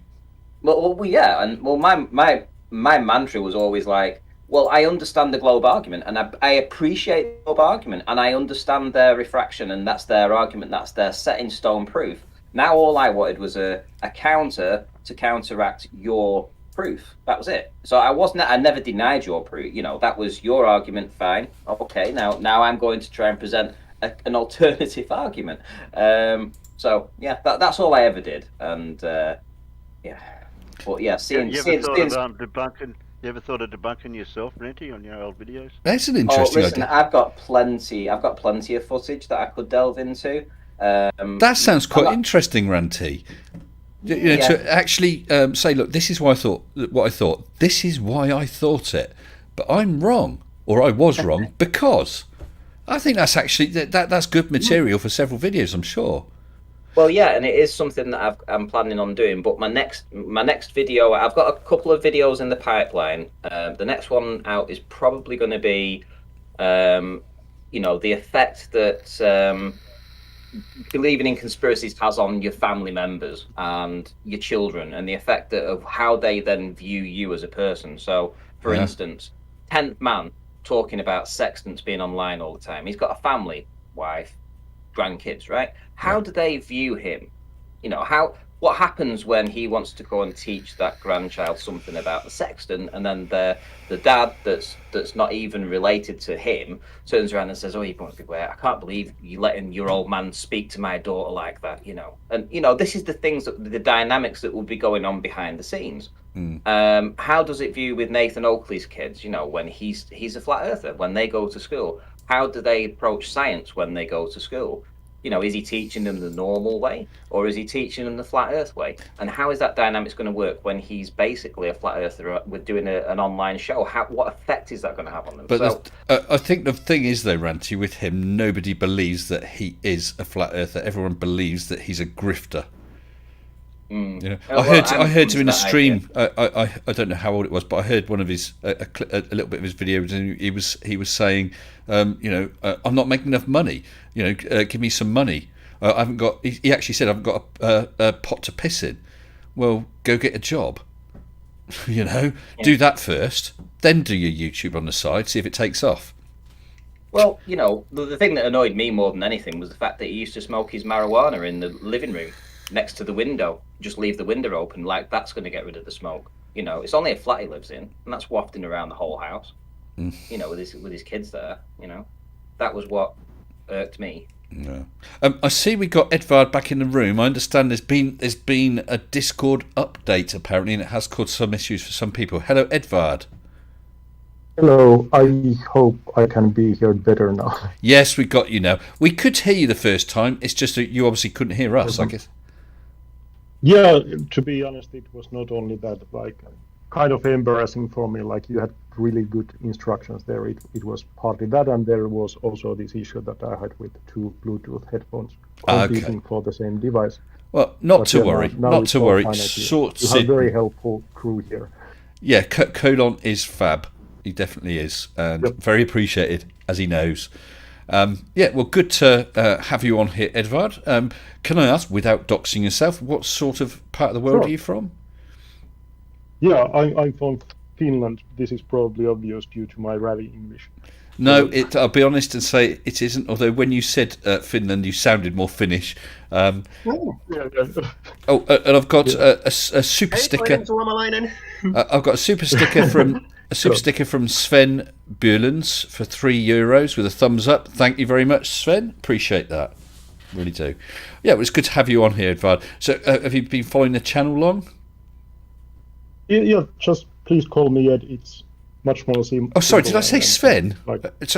H: Well, yeah, and my mantra was always like, well, I understand the globe argument, and I appreciate the globe argument, and I understand their refraction, and that's their argument, that's their set in stone proof. Now all I wanted was a counter to counteract your proof. That was it. So I never denied your proof. That was your argument. Fine, okay. Now I'm going to try and present an alternative argument. So yeah, that's all I ever did, and yeah. But yeah,
I: You ever thought of debunking yourself, Renty, on your old videos?
A: That's an interesting idea.
H: I've got plenty of footage that I could delve into.
A: That sounds quite interesting, Ranty. To actually say, look, this is why I thought what I thought. This is why I thought it, but I'm wrong, or I was wrong, because I think that's actually that's good material for several videos, I'm sure.
H: Well, yeah, and it is something that I'm planning on doing. But my next video, I've got a couple of videos in the pipeline. The next one out is probably going to be, the effect that believing in conspiracies has on your family members and your children, and the effect of how they then view you as a person. So, for instance, 10th man talking about sextants being online all the time. He's got a family, wife, grandkids, right? How do they view him? What happens when he wants to go and teach that grandchild something about the sextant, and then the dad that's not even related to him turns around and says, "Oh, you must be weird. I can't believe you letting your old man speak to my daughter like that." And this is the things the dynamics that will be going on behind the scenes. How does it view with Nathan Oakley's kids? When he's a flat earther, when they go to school, how do they approach science when they go to school? Is he teaching them the normal way, or is he teaching them the flat earth way? And how is that dynamics going to work when he's basically a flat earther with doing an online show? What effect is that going to have on them?
A: But I think the thing is, though, Ranty, with him, nobody believes that he is a flat earther. Everyone believes that he's a grifter. I heard him in a stream. I don't know how old it was, but I heard one of his a little bit of his videos, and he was saying, I'm not making enough money. Give me some money. I haven't got. He actually said, I haven't got a pot to piss in. Well, go get a job. Do that first, then do your YouTube on the side. See if it takes off.
H: Well, the thing that annoyed me more than anything was the fact that he used to smoke his marijuana in the living room next to the window. Just leave the window open, like that's going to get rid of the smoke. It's only a flat he lives in, and that's wafting around the whole house. With his kids there. That was what irked me.
A: No. I see we got Edvard back in the room. I understand there's been a Discord update apparently, and it has caused some issues for some people. Hello, Edvard.
K: Hello, I hope I can be heard better now.
A: Yes, we got you now. We could hear you the first time. It's just that you obviously couldn't hear us, I guess.
K: Yeah, to be honest, it was not only that, kind of embarrassing for me, you had really good instructions there. It was partly that, and there was also this issue that I had with two Bluetooth headphones competing for the same device.
A: Well, not to worry. Not to worry.
K: You have a very helpful crew here.
A: Yeah, Colon is fab. He definitely is, and very appreciated, as he knows. Well, good to have you on here, Edvard. Can I ask, without doxing yourself, what sort of part of the world are you from?
K: Yeah, I'm from Finland. This is probably obvious due to my rally English.
A: No, I'll be honest and say it isn't, although when you said Finland, you sounded more Finnish. And I've got a super sticker. I've got a super sticker from... A super sticker from Sven Björlens for €3 with a thumbs up. Thank you very much, Sven. Appreciate that. Really do. Yeah, it was good to have you on here, Edvard. So, have you been following the channel long?
K: Yeah, just please call me Ed. It's much more simple.
A: Oh, sorry, did I say Sven? I did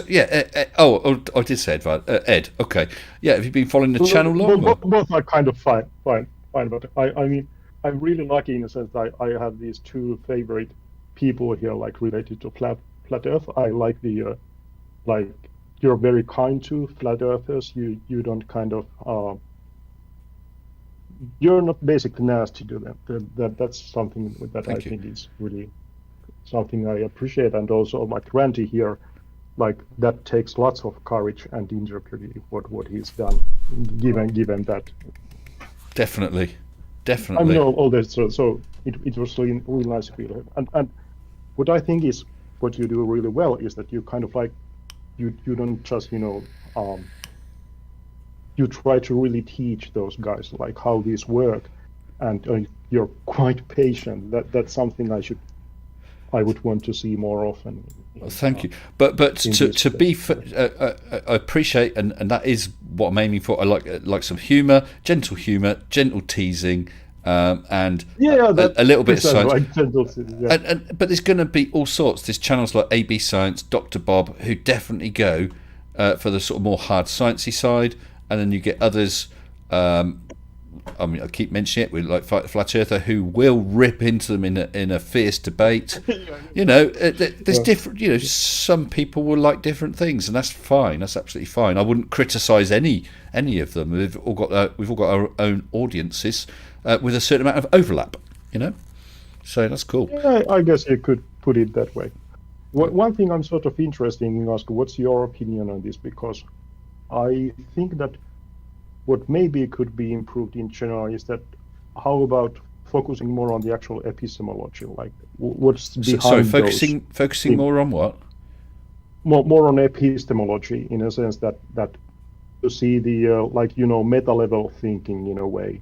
A: say Edvard. Ed, okay. Yeah, have you been following the channel long?
K: Both are kind of fine, but I mean, I'm really lucky in the sense that I have these two favorite people here, related to flat Earth. I like the you're very kind to flat earthers. You don't kind of you're not basically nasty to them. That's something that I think is really something I appreciate. And also like Randy here, like that takes lots of courage and integrity what he's done, given that.
A: Definitely.
K: I mean, all this. So it was really nice to feel. And what I think is what you do really well is that you kind of like you don't just you try to really teach those guys like how these work, and you're quite patient. That's something I would want to see more often.
A: Well, thank you. But to be, I appreciate, and that is what I'm aiming for. I like some humour, gentle teasing, and a little bit of science.
K: Like gentle, yeah.
A: But there's going to be all sorts. There's channels like AB Science, Dr. Bob, who definitely go for the sort of more hard sciencey side, and then you get others. I mean, I keep mentioning it. We like Flat Earther, who will rip into them in a fierce debate. There's different. Some people will like different things, and that's fine. That's absolutely fine. I wouldn't criticise any of them. We've all got our own audiences with a certain amount of overlap. So that's cool.
K: Yeah, I guess you could put it that way. One thing I'm sort of interested in asking, what's your opinion on this? Because I think that what maybe could be improved in general is that how about focusing more on the actual epistemology, like what's behind
A: focusing more on what?
K: More on epistemology, in a sense that to see the meta level thinking in a way,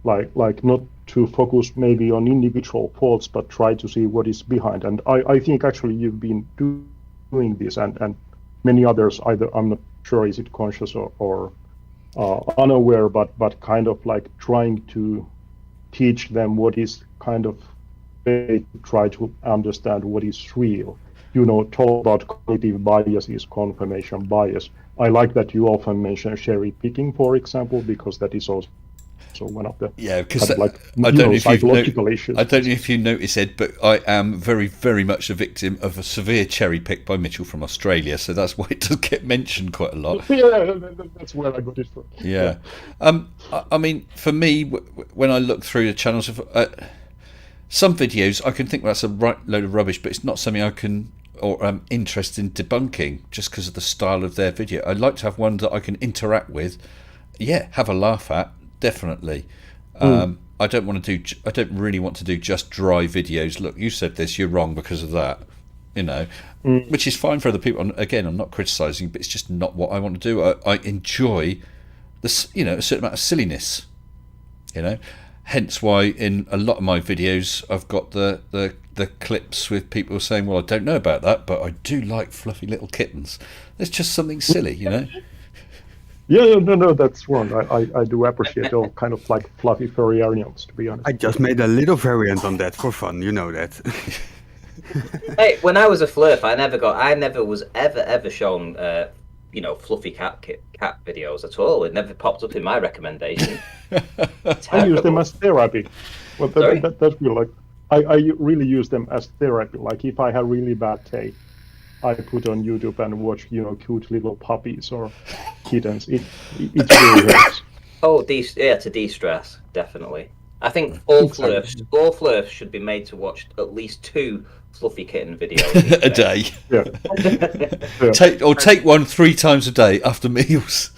K: like not to focus maybe on individual thoughts, but try to see what is behind. And I think actually you've been doing this, and many others, either I'm not sure is it conscious or unaware, but kind of like trying to teach them what is kind of try to understand what is real. Talk about cognitive biases, confirmation bias. I like that you often mention cherry picking, for example, because that is also one of the
A: because
K: I don't know psychological issues.
A: I don't know if you notice, Ed, but I am very, very much a victim of a severe cherry pick by Mitchell from Australia, so that's why it does get mentioned quite a lot.
K: Yeah, that's where I got it from.
A: Yeah. I mean, for me, when I look through the channels of some videos, I can think that's a right load of rubbish, but it's not something I can or am interested in debunking just because of the style of their video. I'd like to have one that I can interact with, have a laugh at. Definitely. I don't really want to do just dry videos. Look, you said this, you're wrong because of that. Which is fine for other people. Again, I'm not criticising, but it's just not what I want to do. I enjoy this, a certain amount of silliness. Hence why in a lot of my videos I've got the clips with people saying, "Well, I don't know about that, but I do like fluffy little kittens." There's just something silly,
K: Yeah, no, that's wrong. I do appreciate all kind of like fluffy furry animals, to be honest.
B: I just made a little variant on that for fun, you know that.
H: Hey, when I was a flurf, I never was ever shown, fluffy cat videos at all. It never popped up in my recommendation.
K: I use them as therapy. Well, that's real. Like, I really use them as therapy. Like if I have really bad day, I put on YouTube and watch, cute little puppies or kittens. It really helps.
H: Oh, to de-stress, definitely. I think all flurfs should be made to watch at least 2 fluffy kitten videos
A: a day.
K: Yeah.
A: Take one 3 times a day after meals.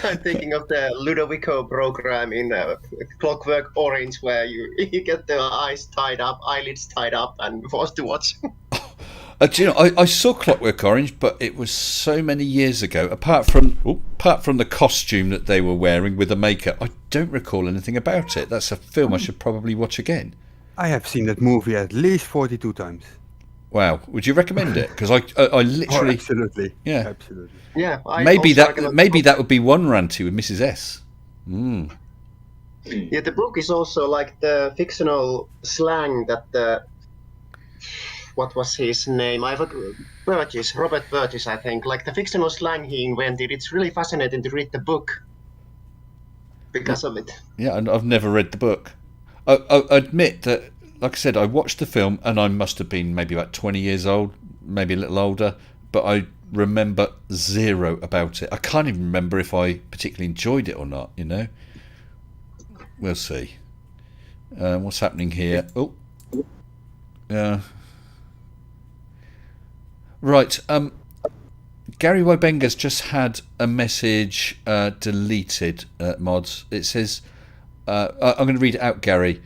D: I'm thinking of the Ludovico program in Clockwork Orange, where you get the eyelids tied up, and forced to watch.
A: Do you know, I saw Clockwork Orange, but it was so many years ago. Apart from the costume that they were wearing with the makeup, I don't recall anything about it. That's a film I should probably watch again.
B: I have seen that movie at least 42 times.
A: Wow, would you recommend it? Because I literally,
B: absolutely,
A: yeah,
B: absolutely,
D: yeah.
A: Maybe that would be one ranty with Mrs. S.
D: Yeah, the book is also like the fictional slang that what was his name? Robert Burgess, I think. Like the fictional slang he invented. It's really fascinating to read the book because of it.
A: Yeah, and I've never read the book. I admit that, like I said, I watched the film and I must have been maybe about 20 years old, maybe a little older, but I remember zero about it. I can't even remember if I particularly enjoyed it or not, you know. We'll see. What's happening here? Oh. Right. Gary Wybenga's just had a message deleted, mods. It says, I'm going to read it out, Gary.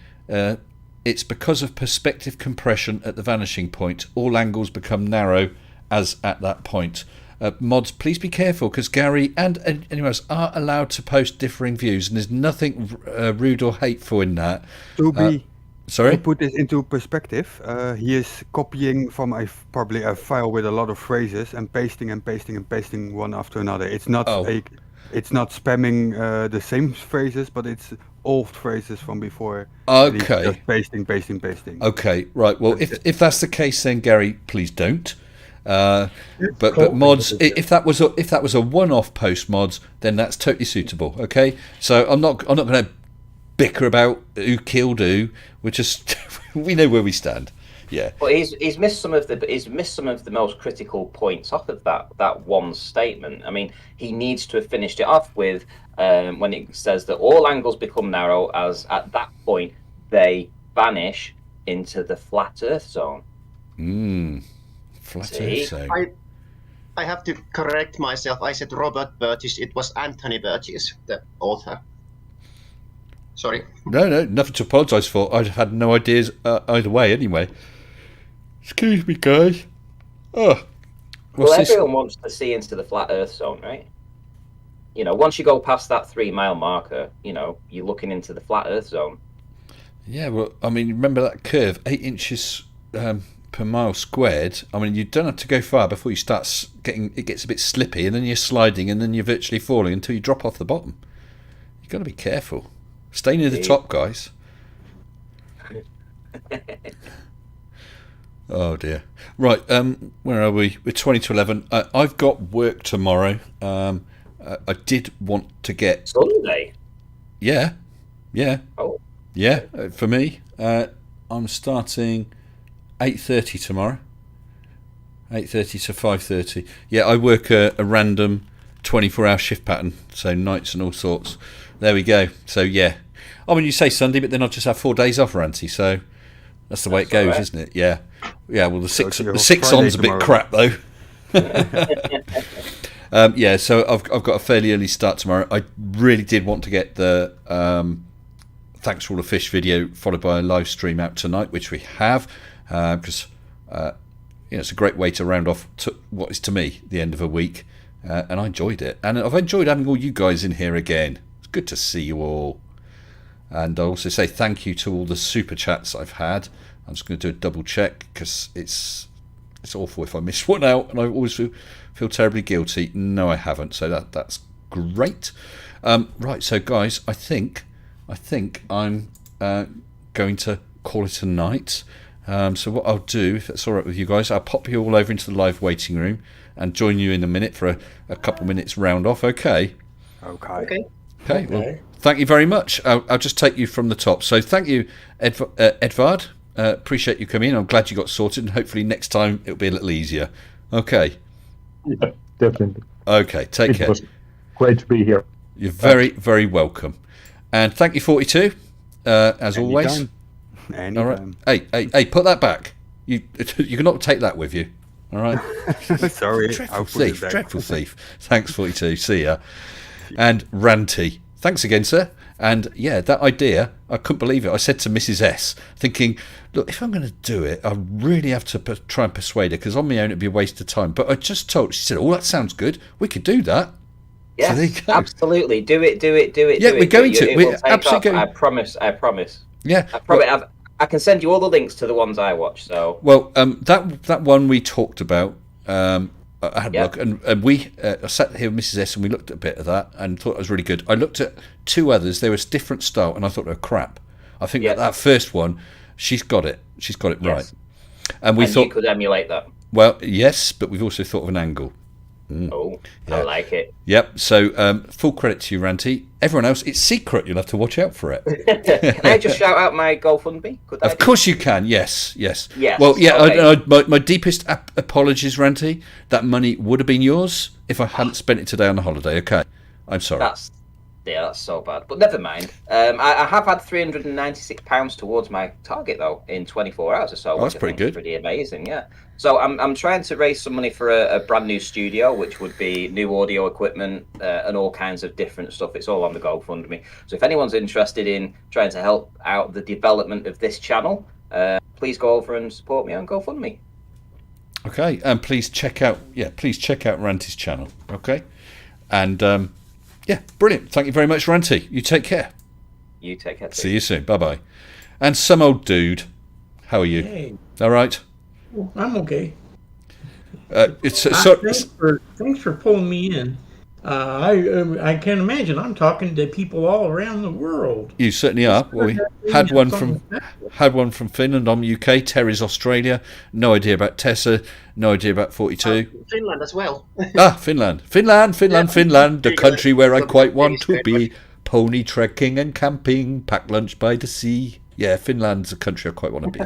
A: It's because of perspective compression at the vanishing point. All angles become narrow as at that point. Mods, please be careful, because Gary and anyone else are allowed to post differing views, and there's nothing rude or hateful in that.
B: To put this into perspective, he is copying from probably a file with a lot of phrases and pasting one after another. It's not it's not spamming the same phrases, but it's old phrases from before.
A: Okay.
B: Just pasting.
A: Okay, right. Well, if that's the case, then Gary, please don't. But mods, if that was a one-off post, mods, then that's totally suitable. Okay, so I'm not going to bicker about who killed who. We're just we know where we stand. Yeah.
H: But he's missed some of the most critical points off of that one statement. I mean, he needs to have finished it off with when it says that all angles become narrow as at that point they vanish into the flat Earth zone.
A: Flat Earth zone.
D: I have to correct myself. I said Robert Burgess. It was Anthony Burgess, the author. Sorry.
A: No, nothing to apologise for. I had no ideas either way. Anyway, excuse me, guys. Oh,
H: well, everyone wants to see into the flat Earth zone, right? You know, once you go past that 3 mile marker, you know, you're looking into the flat Earth zone.
A: Yeah, well, I mean, remember that curve, 8 inches per mile squared. I mean, you don't have to go far before you start it gets a bit slippy, and then you're sliding, and then you're virtually falling until you drop off the bottom. You've got to be careful. Stay near the top, guys. Oh dear. Right, where are we? We're 20 to 11. I've got work tomorrow. I did want to get
H: Sunday.
A: Yeah.
H: Oh.
A: Yeah, for me, I'm starting 8:30 tomorrow. 8:30 to 5:30. Yeah, I work a random 24-hour shift pattern, so nights and all sorts. There we go. So yeah, I mean, you say Sunday, but then I'll just have 4 days off, Ranty. So that's the way it goes, right, isn't it? Yeah. Well, the six on's a bit crap though. Yeah, so I've got a fairly early start tomorrow. I really did want to get the Thanks for all the Phish video followed by a live stream out tonight, which we have, because it's a great way to round off what is to me the end of a week, and I enjoyed it, and I've enjoyed having all you guys in here again. It's good to see you all, and I also say thank you to all the super chats I've had. I'm just going to do a double check because it's awful if I miss one out, and I always feel terribly guilty. No, I haven't, so that's great. Right, so guys, I think I'm going to call it a night. So what I'll do, if it's all right with you guys, I'll pop you all over into the live waiting room and join you in a minute for a couple of minutes round off. Okay. Well, thank you very much. I'll just take you from the top. So thank you, Edvard. Appreciate you coming in. I'm glad you got sorted, and hopefully next time it'll be a little easier. Okay.
K: Yeah, definitely.
A: Okay, take care.
K: It was great to be here.
A: You're very, very welcome. And thank you, 42, as always.
B: Anytime.
A: All right. Hey, put that back. You cannot take that with you. All right.
B: Sorry.
A: Dreadful thief. Thanks, 42. See ya. And Ranty, thanks again, sir. And yeah, that idea, I couldn't believe it. I said to Mrs. S, thinking, look, if I'm going to do it, I really have to try and persuade her, because on my own it'd be a waste of time. But I just told her, she said, oh, that sounds good. We could do that.
H: Yeah, so absolutely. Do it.
A: Yeah, we're going to. We're absolutely going.
H: I promise.
A: Yeah,
H: I can send you all the links to the ones I watch. So
A: well, that one we talked about. I had a look, and we I sat here with Mrs. S, and we looked at a bit of that and thought it was really good. I looked at 2 others; they were different style, and I thought they were crap. I think that first one, she's got it. She's got it right. And we thought
H: you could emulate that.
A: Well, yes, but we've also thought of an angle.
H: Oh,
A: Yeah.
H: I like it.
A: Yep. So full credit to you, Ranty. Everyone else, it's secret. You'll have to watch out for it.
H: Can I just shout out my GoFundMe?
A: Of course you can. Yes. Yes.
H: Yes,
A: Well, yeah.
H: okay.
A: My deepest apologies, Ranty. That money would have been yours if I hadn't spent it today on the holiday. Okay. I'm sorry.
H: That's so bad. But never mind. I have had £396 towards my target though in 24 hours or so.
A: That's pretty good.
H: Pretty amazing, yeah. So I'm trying to raise some money for a brand new studio, which would be new audio equipment and all kinds of different stuff. It's all on the GoFundMe. So if anyone's interested in trying to help out the development of this channel, please go over and support me on GoFundMe.
A: Okay, and please check out Ranty's channel. Okay, and yeah, brilliant. Thank you very much, Ranty. You take care.
H: You take care too.
A: See you soon. Bye bye. And some old dude, how are you?
F: Hey,
A: All right.
F: I'm okay. Thanks for pulling me in. I can imagine I'm talking to people all around the world.
A: You certainly are. Well, we had one from Finland. I'm UK. Terry's Australia. No idea about Tessa. No idea about 42.
D: Finland as well.
A: Finland, the country where I quite want to be. Pony trekking and camping, pack lunch by the sea. Yeah, Finland's a country I quite want to be.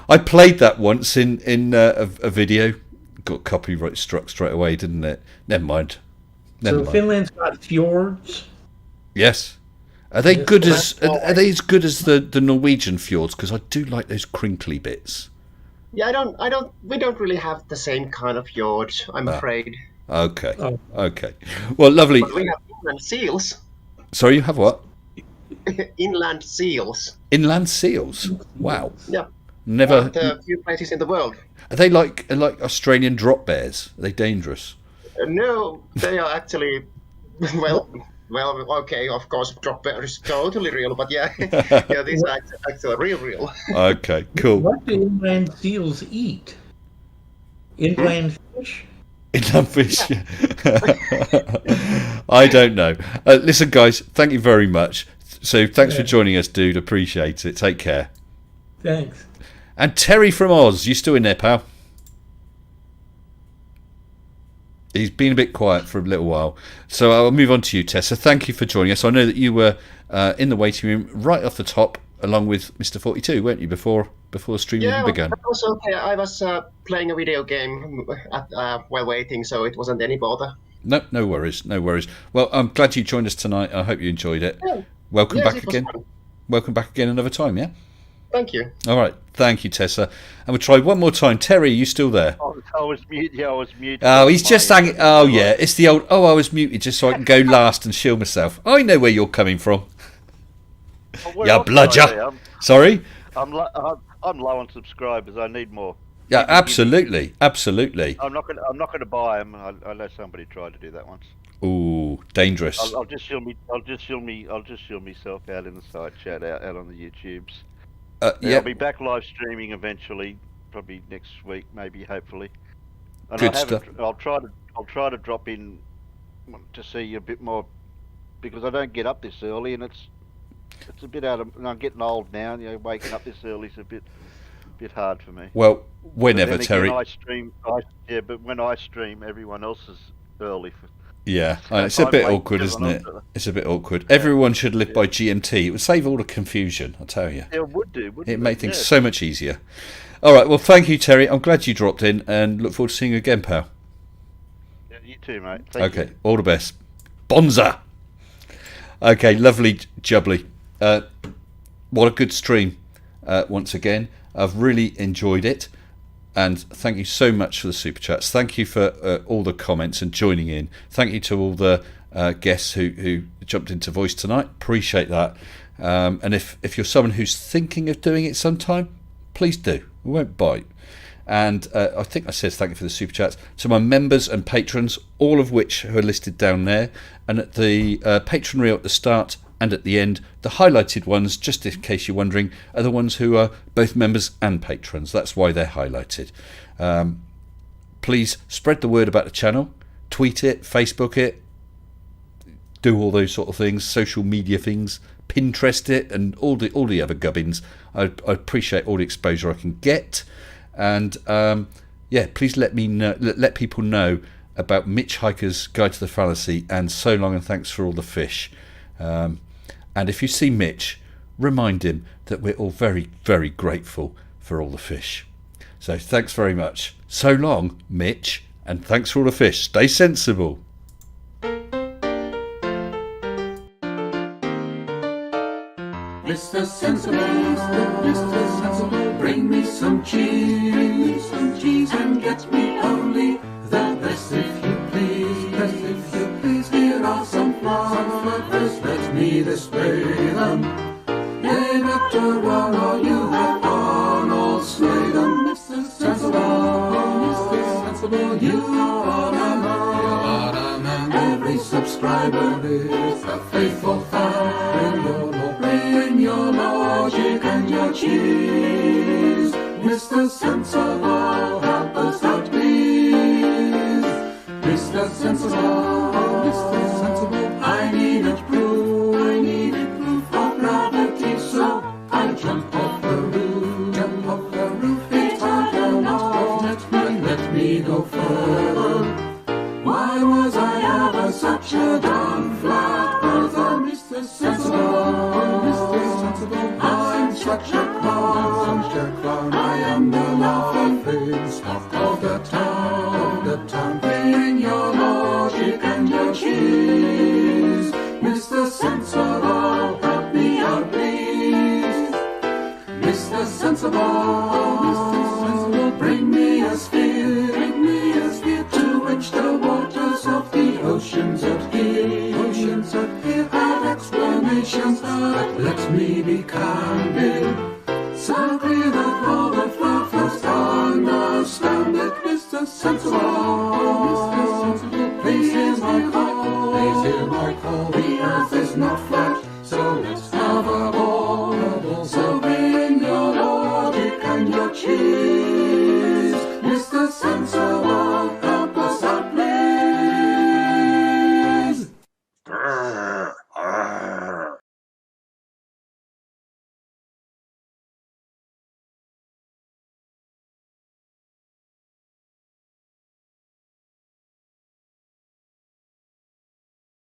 A: I played that once in a video. Got copyright struck straight away, didn't it? Never mind.
F: Finland's got fjords.
A: Yes. Are they good as as good as the Norwegian fjords? Because I do like those crinkly bits.
D: Yeah, we don't really have the same kind of fjord, I'm afraid.
A: Okay. Okay. Well, lovely.
D: But we have inland seals.
A: Sorry, you have what?
D: Inland seals.
A: Inland seals. Wow.
D: Yeah.
A: Never.
D: One of the few places in the world.
A: Are they like Australian drop bears? Are they dangerous?
D: No, they are actually well, okay, of course, drop bear is totally real, but yeah, these are actually real.
A: Okay, cool.
F: What do inland seals eat? Inland fish?
A: Inland fish. I don't know. Listen, guys, thank you very much. So thanks for joining us, dude. Appreciate it. Take care.
F: Thanks.
A: And Terry from Oz, you still in there, pal? He's been a bit quiet for a little while. So I'll move on to you, Tessa. Thank you for joining us. I know that you were in the waiting room right off the top, along with Mr. 42, weren't you, before the stream even began?
D: Yeah, also okay. I was playing a video game while waiting, so it wasn't any bother.
A: No worries. Well, I'm glad you joined us tonight. I hope you enjoyed it. Yeah. Welcome back again. Welcome back again another time, yeah?
D: Thank you.
A: All right. Thank you, Tessa. And we'll try one more time. Terry, are you still there?
I: I was muted. Yeah, I was muted.
A: Oh, he's just hanging. Oh, yeah. It's the old, I was muted just so I can go last and shield myself. I know where you're coming from. Yeah, bludger. Sorry?
I: I'm low on subscribers. I need more.
A: Yeah, absolutely.
I: I'm not going to buy them unless somebody tried to do that once.
A: Ooh, dangerous.
I: I'll just shield myself out in the side chat out on the YouTubes.
A: Yeah.
I: I'll be back live streaming eventually, probably next week, maybe, hopefully. And
A: Good stuff.
I: I'll try to drop in to see a bit more, because I don't get up this early, and it's a bit out of. And I'm getting old now. You know, waking up this early is a bit hard for me.
A: Well, whenever, Terry.
I: But when I stream, everyone else is early.
A: Yeah, it's a bit awkward, isn't it? It's a bit awkward. Everyone should live by GMT. It would save all the confusion, I'll tell you.
I: Yeah, it would do.
A: It'd make things so much easier. All right, well, thank you, Terry. I'm glad you dropped in, and look forward to seeing you again, pal.
I: Yeah, you too, mate. Thank you.
A: All the best. Bonza! Okay, lovely jubbly. What a good stream, once again. I've really enjoyed it. And thank you so much for the super chats. Thank you for all the comments and joining in. Thank you to all the guests who jumped into voice tonight. Appreciate that. And if you're someone who's thinking of doing it sometime, please do. We won't bite. And I think I said thank you for the super chats to my members and patrons, all of which who are listed down there. And at the patron reel at the start and at the end, the highlighted ones, just in case you're wondering, are the ones who are both members and patrons. That's why they're highlighted. Please spread the word about the channel, tweet it, Facebook it, do all those sort of things, social media things, Pinterest it, and all the other gubbins. I appreciate all the exposure I can get. And yeah, please let me know, let people know about Mitch Hiker's Guide to the Fallacy and So Long and Thanks for All the Fish. And if you see Mitch, remind him that we're all very, very grateful for all the fish. So thanks very much. So long, Mitch, and thanks for all the fish. Stay sensible.
L: Mr. Sensible, Mr. Sensible, bring me some cheese, and get me only the best if you please, Here are some flowers, let me display them. Name it or one, or you have Arnold slay them. Mr. Sensible, you are a man. Every subscriber is a faithful fan. Bring your logic and your cheese. Mr. Sensible, help us out, please. Mr. Sensible, I needed proof of gravity, so I jump off the roof. It's hard enough, let me go further. Why was I ever such a darn flat earther, Mr. Sensible? I'm such a clown, I am the laughing stock of the town. Bring your logic and your cheese. Mr. Sensible, help me out, please. Mr. Sensible, bring me a sphere, to which the waters of the oceans adhere, add explanations, but let me be candid, so clear that all the fluffers understand it. Mr. Sensible, please hear my call, the earth is not flat, so let's have a ball, so bring your logic and your cheese. Mr. Sensible,